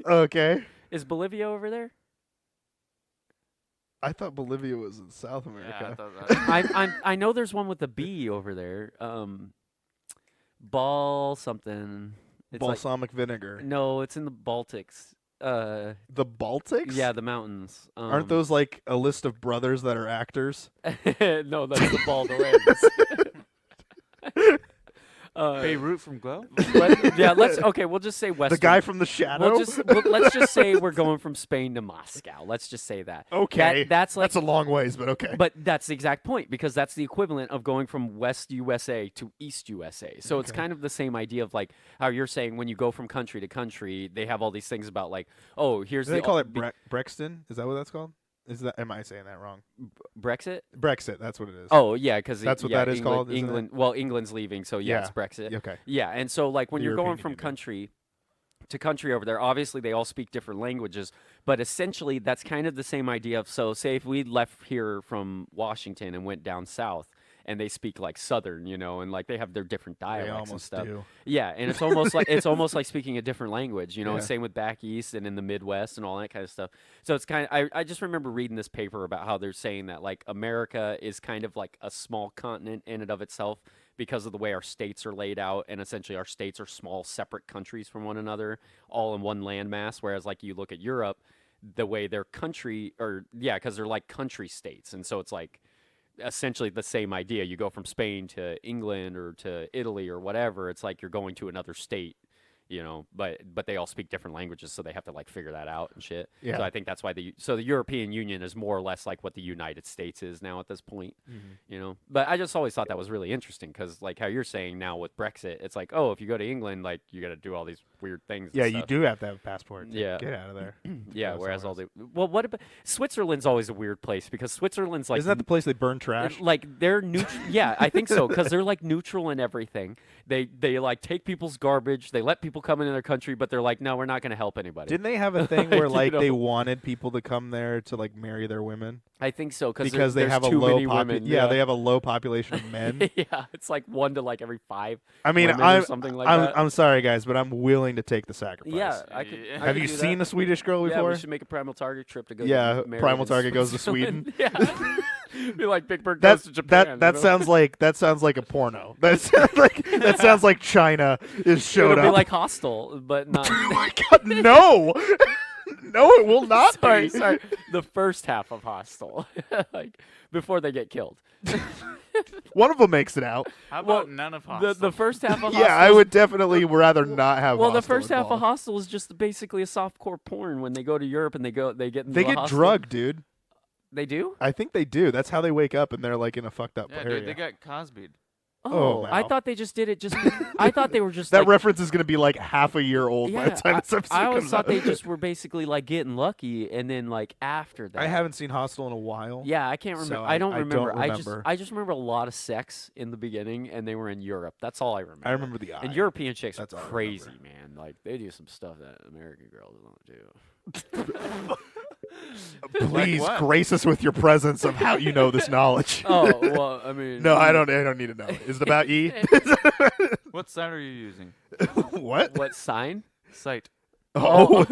Okay. is Bolivia over there? I thought Bolivia was in South Yeah, I America. thought that. I know there's one with a B over there. Ball something. It's Balsamic vinegar. like, no, it's in the Baltics. The Baltics? Yeah, the mountains. Aren't those like a list of brothers that are actors? No, that's the Baldwins. Beirut from Glow? We'll just say Western. The guy from The Shadow? Let's just say we're going from Spain to Moscow. Let's just say that. Okay. That's like That's a long ways, but okay. But that's the exact point because that's the equivalent of going from West USA to East USA. So it's kind of the same idea of like how you're saying when you go from country to country, they have all these things about like, oh, here's Do they call it Brexton? Is that what that's called? Am I saying that wrong? Brexit? Brexit, that's what it is. Oh yeah, because That's what that is England, called, isn't it? England. Well, England's leaving, so yeah, Yeah. it's Brexit. Okay. Yeah, and so like when The you're going European from Union. country to country over there, obviously they all speak different languages, but essentially that's kind of the same idea of so say if we left here from Washington and went down south and they speak like Southern, and like they have their different They dialects and almost stuff. do. Yeah, and it's almost like speaking a different language, Yeah. and same with back east and in the Midwest and all that kind of stuff. So it's kind of I just remember reading this paper about how they're saying that like America is kind of like a small continent in and of itself because of the way our states are laid out, and essentially our states are small separate countries from one another, all in one landmass. Whereas like you look at Europe, the way their country because they're like country states, and so it's like essentially the same idea. You go from Spain to England or to Italy or whatever. It's like you're going to another state, but they all speak different languages, so they have to like figure that out and shit. Yeah. So I think that's why the European Union is more or less like what the United States is now at this point, But I just always thought that was really interesting because like how you're saying now with Brexit, it's like, oh, if you go to England, like you got to do all these weird things. Yeah, and you stuff. do have to have a passport to Yeah. get out of there. Yeah, Go whereas all somewhere the what about Switzerland's always a weird place because Switzerland's like Isn't that the place they burn trash? like they're neutral. Yeah, I think so because they're like neutral in everything. They like take people's garbage. They let people come into their country, but they're like, no, we're not going to help anybody. Didn't they have a thing where You like they know. wanted people to come there to like marry their women I think so because they there's have a too low many women. yeah, they have a low population of men. Yeah, it's like 1 to like every 5. I mean, women or something like that. I'm sorry guys, but I'm willing to take the sacrifice. Yeah, I could. Yeah. I Have could you do seen that. a Swedish girl Yeah, before? we should make a Primal Target trip to go. Yeah, get married Primal in Target goes to Switzerland. Sweden. Yeah, be like Big Bird goes to Japan. That sounds like a porno. That sounds like China is showed It'll be up. like Hostel, but not. Oh my God, no, no, it will not sorry, be. sorry. The first half of Hostel, like before they get killed. One of them makes it out. How Well, about none of Hostel? The first half of Hostel. Yeah, I would definitely rather not have. Well, the Hostel first half of involved. Hostel is just basically a softcore porn when they go to Europe and they get into They the get hostel. drugged, dude. They do? I think they do. That's how they wake up and they're like in a fucked up Yeah, area. dude, they got Cosby'd. Oh, I wow. thought they just did it just. I thought they were just that like, reference is going to be like half a year old by the time this episode I always comes thought out. they just were basically like getting lucky, and then like after that. I haven't seen Hostel in a while. Yeah, I can't remember. So I don't I don't remember. remember. I just remember a lot of sex in the beginning, and they were in Europe. That's all I remember. I remember the eye. And European chicks That's are all I crazy, remember. man. Like they do some stuff that American girls don't do. Please what? grace us with your presence of how you know this knowledge. Oh well, I mean. No, I don't need to know. Is it about E? What site are you using? What? What sign? Site. Oh.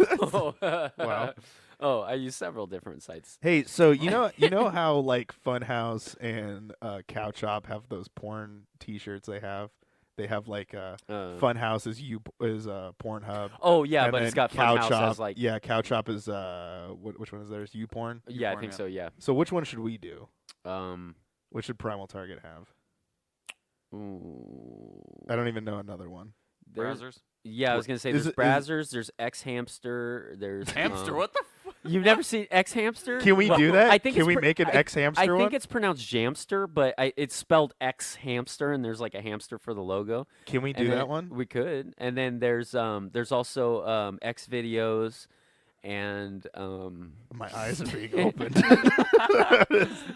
Wow. Oh, I use several different sites. Hey, so you know how like Funhouse and Cow Chop have those porn T-shirts they have? They have like Funhouse is Pornhub. Oh yeah, and but it's then got Cow Funhouse Chop. as like. Yeah, Cow Chop is which one is theirs? YouPorn. Yeah, I YouPorn, think yeah. so. Yeah. So which one should we do? Um. What should Primal Target have? Ooh. I don't even know another one. There's- Browsers. Yeah, I was gonna say Is there's it- Brazzers, there's X Hamster, there's Hamster. What the? You've never seen X Hamster? Can we Well, do that? I think Can it's we pr- make an I- X Hamster I think one? it's pronounced Jamster, but it's spelled X Hamster, and there's like a hamster for the logo. Can we do And that then- one? We could, and then there's also X videos, and My eyes are being opened.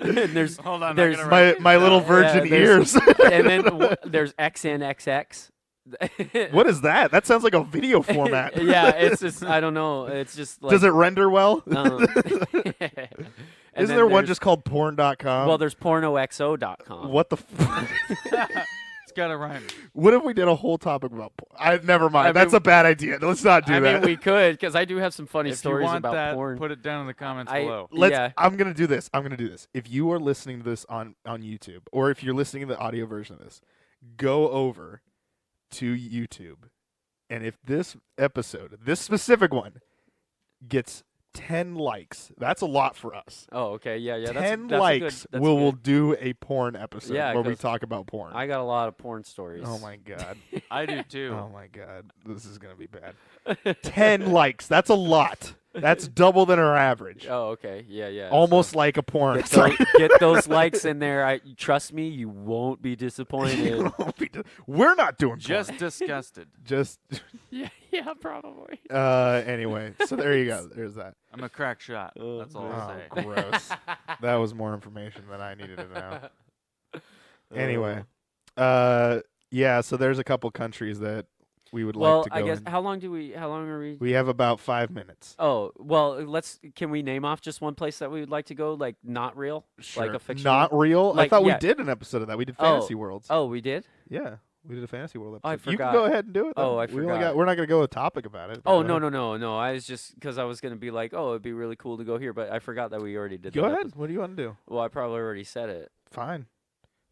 and there's Hold on. There's I'm gonna write my little Yeah, virgin there's- ears. and then there's XNXX. What is that? That sounds like a video format. Yeah, it's just I don't know. It's just like Does it render well? Um, And Isn't then there one there's- just called porn.com? Well, there's pornoxo.com. What the It's gotta rhyme. What if we did a whole topic about porn? Never mind. I That's mean- a bad idea. Let's not do I that. mean, we could, because I do have some funny If you stories want about that, porn. put it down in the comments I- below. Yeah. I'm gonna do this. If you are listening to this on YouTube, or if you're listening to the audio version of this, go over to YouTube, and if this episode, this specific one, gets 10 likes, that's a lot for us. Oh, okay, yeah. 10 that's likes, that's we'll good. do a porn episode Yeah, where we 'cause talk about porn. I got a lot of porn stories. Oh my god. I do too. Oh my god. This is gonna be bad. 10 likes. That's a lot. That's double than our average. Oh, okay, yeah. Almost So like a porn. get those likes in there. Trust me, you won't be disappointed. We're not doing porn. Just disgusted. Just yeah, probably. anyway. So there you go. There's that. I'm a crack shot. That's all I'll Oh, say. gross. That was more information than I needed to know. Anyway, yeah. So there's a couple countries that we would well, like to go. I guess in. how long are we? We have about 5 minutes. Oh, well, can we name off just one place that we would like to go, like not real, Sure. like a fictional? Not real. I like, thought yeah. we did an episode of that. We did Oh. Fantasy Worlds. Oh, we did. Yeah, we did a Fantasy World I episode. You can forgot. go ahead and do it. Oh, then. I We only forgot. we're not going to go with a topic about it. but Oh go no ahead. no. I was just because I was gonna be like, oh, it'd be really cool to go here, but I forgot that we already did. Go that ahead. episode. What do you want to do? Well, I probably already said it. Fine.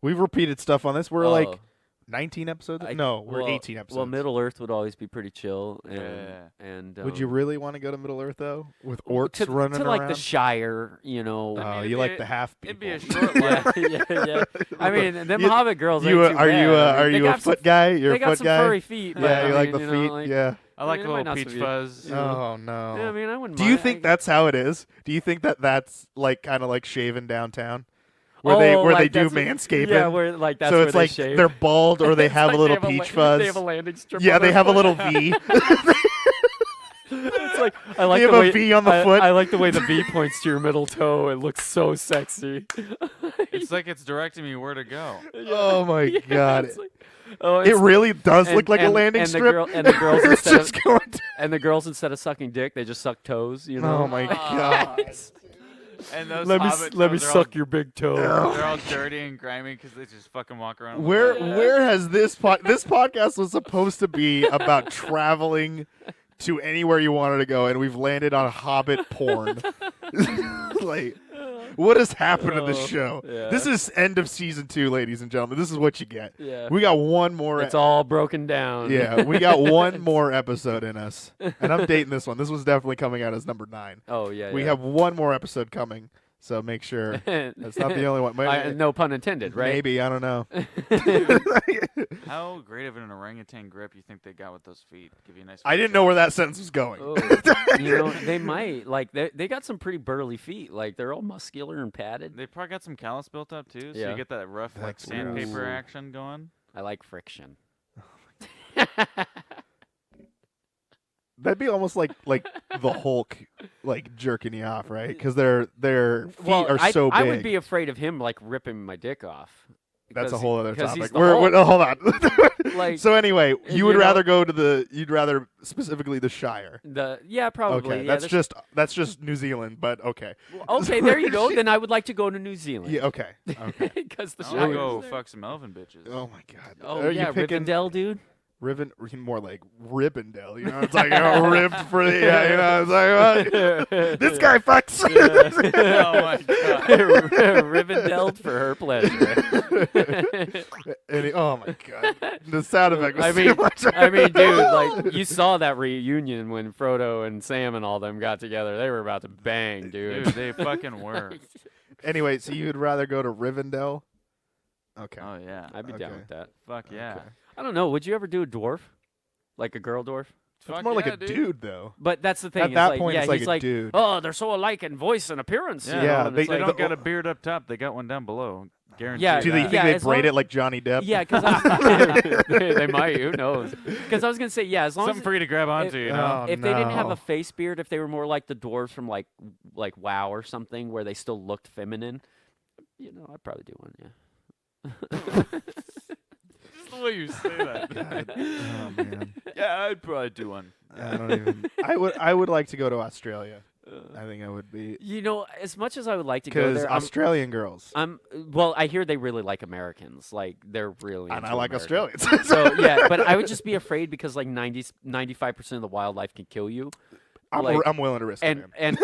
We've repeated stuff on this. We're Oh. like 19 episodes. No, we're well, 18 episodes. Well, Middle Earth would always be pretty chill, and Yeah. and Would you really want to go to Middle Earth though, with well, orcs running to like around? the Shire, you know? Oh, I mean, you it'd like be the half It'd people. be a short yeah, life. yeah. I mean, them You- Hobbit girls. You ain't too are bad. you I mean, are they you a got foot some, guy? You're They a got foot some guy. furry feet. but Yeah, I you like mean, the you know, feet. like- Yeah. I like it a might little not peach be- fuzz. Yeah. Oh no. Yeah, I mean, I wouldn't. Do you mind. think that's how it is? Do you think that that's like kind of like shaving downtown, where Oh, they like do that's- manscaping? Yeah, where like that's so where it's they like shave. they're bald or they It's have like a little they have peach They fuzz. have a landing strip. Yeah, on they their have a foot. little V. It's like I like They the have way a V on the foot. I like the way the V points to your middle toe. It looks so sexy. It's like it's directing me where to go. Oh my Yeah, god. it's like- oh, It it's- really does and- look like a and- landing and strip. The and the girls It's instead just of going to- and the girls instead of sucking dick, they just suck toes. You know. Oh my god. And those Let me Hobbit let me toes are suck your big toe. Oh. They're all dirty and grimy because they just fucking walk around. with Where them. where has this this podcast was supposed to be about traveling to anywhere you wanted to go, and we've landed on Hobbit porn. Like, what has happened to this Oh, show? yeah. This is end of season 2, ladies and gentlemen. This is what you get. Yeah. We got one more. It's all broken down. Yeah, we got one more episode in us, and I'm dating this one. This was definitely coming out as number 9. Oh yeah. We yeah. have one more episode coming, so make sure that's not the only one. No pun intended, right? Maybe, I don't know. How great of an orangutan grip you think they got with those feet? Give you a nice. I didn't know where that sentence was going. Oh, you know, they might like they got some pretty burly feet. Like they're all muscular and padded. They probably got some callus built up too, so Yeah. you get that rough like That's sandpaper gross. action going. I like friction. That'd be almost like the Hulk, like jerking you off, right? Because their feet are so big. I would be afraid of him like ripping my dick off. That's a because- whole other 'cause he's topic. the Hold on. Like, so anyway, you would you know- rather go to you'd rather specifically the Shire. Probably. Okay, yeah, that's just New Zealand, but okay. okay. There you go. Then I would like to go to New Zealand. Yeah, okay, okay. Because the I Shire. want to go is there. fuck some elven bitches. Oh my god. Oh Are yeah, you picking Rivendell, dude. more like Ribbendale? You know, it's like ribbed for the you know, it's like this guy fucks. Oh my god. Rivendell for her pleasure. Oh my god, the sound effect was I too mean, much. I mean, dude, like you saw that reunion when Frodo and Sam and all them got together. They were about to bang, dude. Dude, they fucking were. Anyway, so you'd rather go to Rivendell? Okay. Oh yeah. I'd be down Okay. with that. Fuck yeah. Okay. I don't know. Would you ever do a dwarf, like a girl dwarf? It's Fuck more like yeah, a dude, though. But that's the thing. At it's that like, point, yeah, it's like he's a like, dude. oh, they're so alike in voice and appearance. you Yeah, know, Yeah, and they- it's They like, don't get a beard up top. They got one down below. Guaranteed. Yeah, Do they that. think yeah, they as braid long- it like Johnny Depp? yeah, because they might. Who knows? Because I was gonna say, yeah, as long Something as for you to grab onto, you know? Oh, if they didn't have no. a face beard, if they were more like the dwarves from like WoW or something, where they still looked feminine, you know, I'd probably do one. Yeah. Just the way you say that. God. Oh man. Yeah, I'd probably do one. I don't even. I would like to go to Australia. I think I would be. You know, as much as I would like to go Because there, Australian girls. well, I hear they really like Americans. Like they're really And into I like Americans. Australians. So yeah, but I would just be afraid because like 95% of the wildlife can kill you. I'm willing to risk it, man.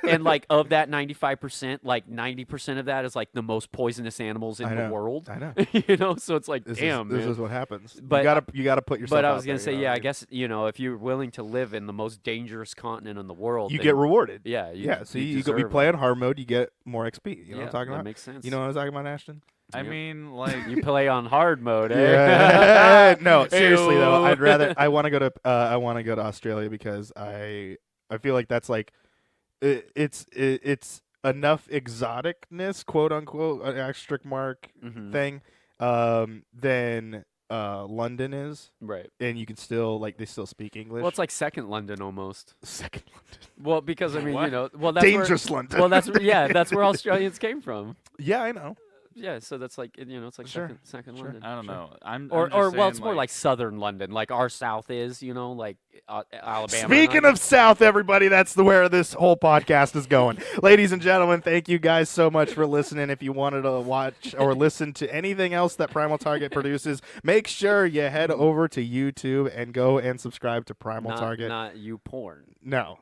And like of that 95%, like 90% of that is like the most poisonous animals in I the know, world. I know. You know, so it's like, This damn, is, this man. is what happens. But you gotta put yourself. But I out was gonna there, say, you know yeah, what I mean? guess if you're willing to live in the most dangerous continent in the world, You then get rewarded. Yeah, So you you could be deserve playing it. hard mode. You get more XP. You know what I'm talking that about? makes sense. You know what I was talking about, Ashton? I Yep. mean, like, You play on hard mode, eh? Yeah. No, seriously though, Ew. I want to go to Australia because I feel like that's like it's enough exoticness, quote unquote, an asterisk mark Mhm. thing, than London is, Right. and you can still they still speak English. Well, it's like second London almost. second London, Well, because I mean, What? that's dangerous where, London. Well, that's where Australians came from. Yeah, I know. Yeah, so that's like it's like Sure, second sure. London. I don't know. I'm Or just well, saying, it's more like southern London, like our south is, like Alabama. Speaking of South, everybody, that's where this whole podcast is going. Ladies and gentlemen, thank you guys so much for listening. If you wanted to watch or listen to anything else that Primal Target produces, make sure you head over to YouTube and go and subscribe to Primal Target. not you porn. No.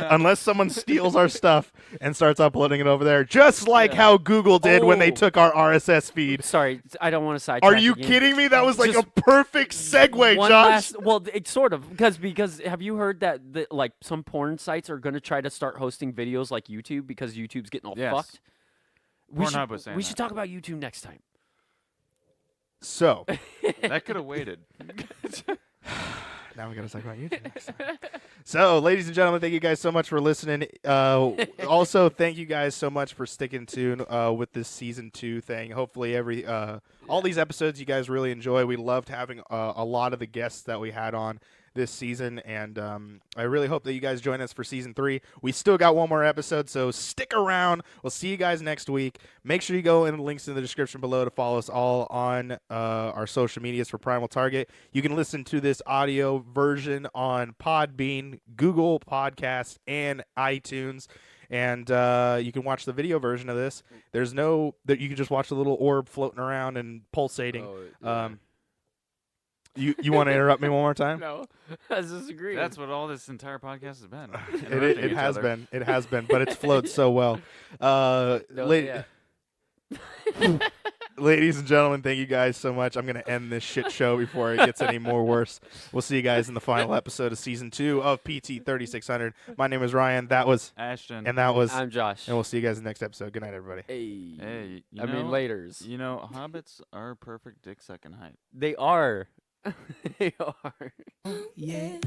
Unless someone steals our stuff and starts uploading it over there, just like how Google did when they Oh. took our RSS feed. Sorry, I don't want to sidetrack. Are you again. kidding me? That was like Just a perfect segue, One Josh. well, it's sort of because have you heard that like some porn sites are going to try to start hosting videos like YouTube because YouTube's getting all Yes. fucked? Pornhub was saying we that. should talk about YouTube next time. So, That could have waited. now we got to talk about YouTube next time. So, ladies and gentlemen, thank you guys so much for listening. Also, thank you guys so much for sticking tuned with this season 2 thing. Hopefully, all these episodes you guys really enjoy. We loved having a lot of the guests that we had on this season, and I really hope that you guys join us for season 3. We still got one more episode, so stick around. We'll see you guys next week. Make sure you go in the links in the description below to follow us all on our social medias for Primal Target. You can listen to this audio version on Podbean, Google Podcasts, and iTunes. And you can watch the video version of this. You can just watch the little orb floating around and pulsating. You want to interrupt me one more time? No, I disagree. That's what all this entire podcast has been. It Interrupting each has other. been. It has been, but it's flowed so well. Ladies and gentlemen, thank you guys so much. I'm going to end this shit show before it gets any more worse. We'll see you guys in the final episode of season 2 of PT3600. My name is Ryan. That was Ashton. and that was I'm Josh. and we'll see you guys in the next episode. Good night, everybody. Hey, Hey, I mean, laters. You know, hobbits are perfect dick sucking height. They are. They are. Yeah.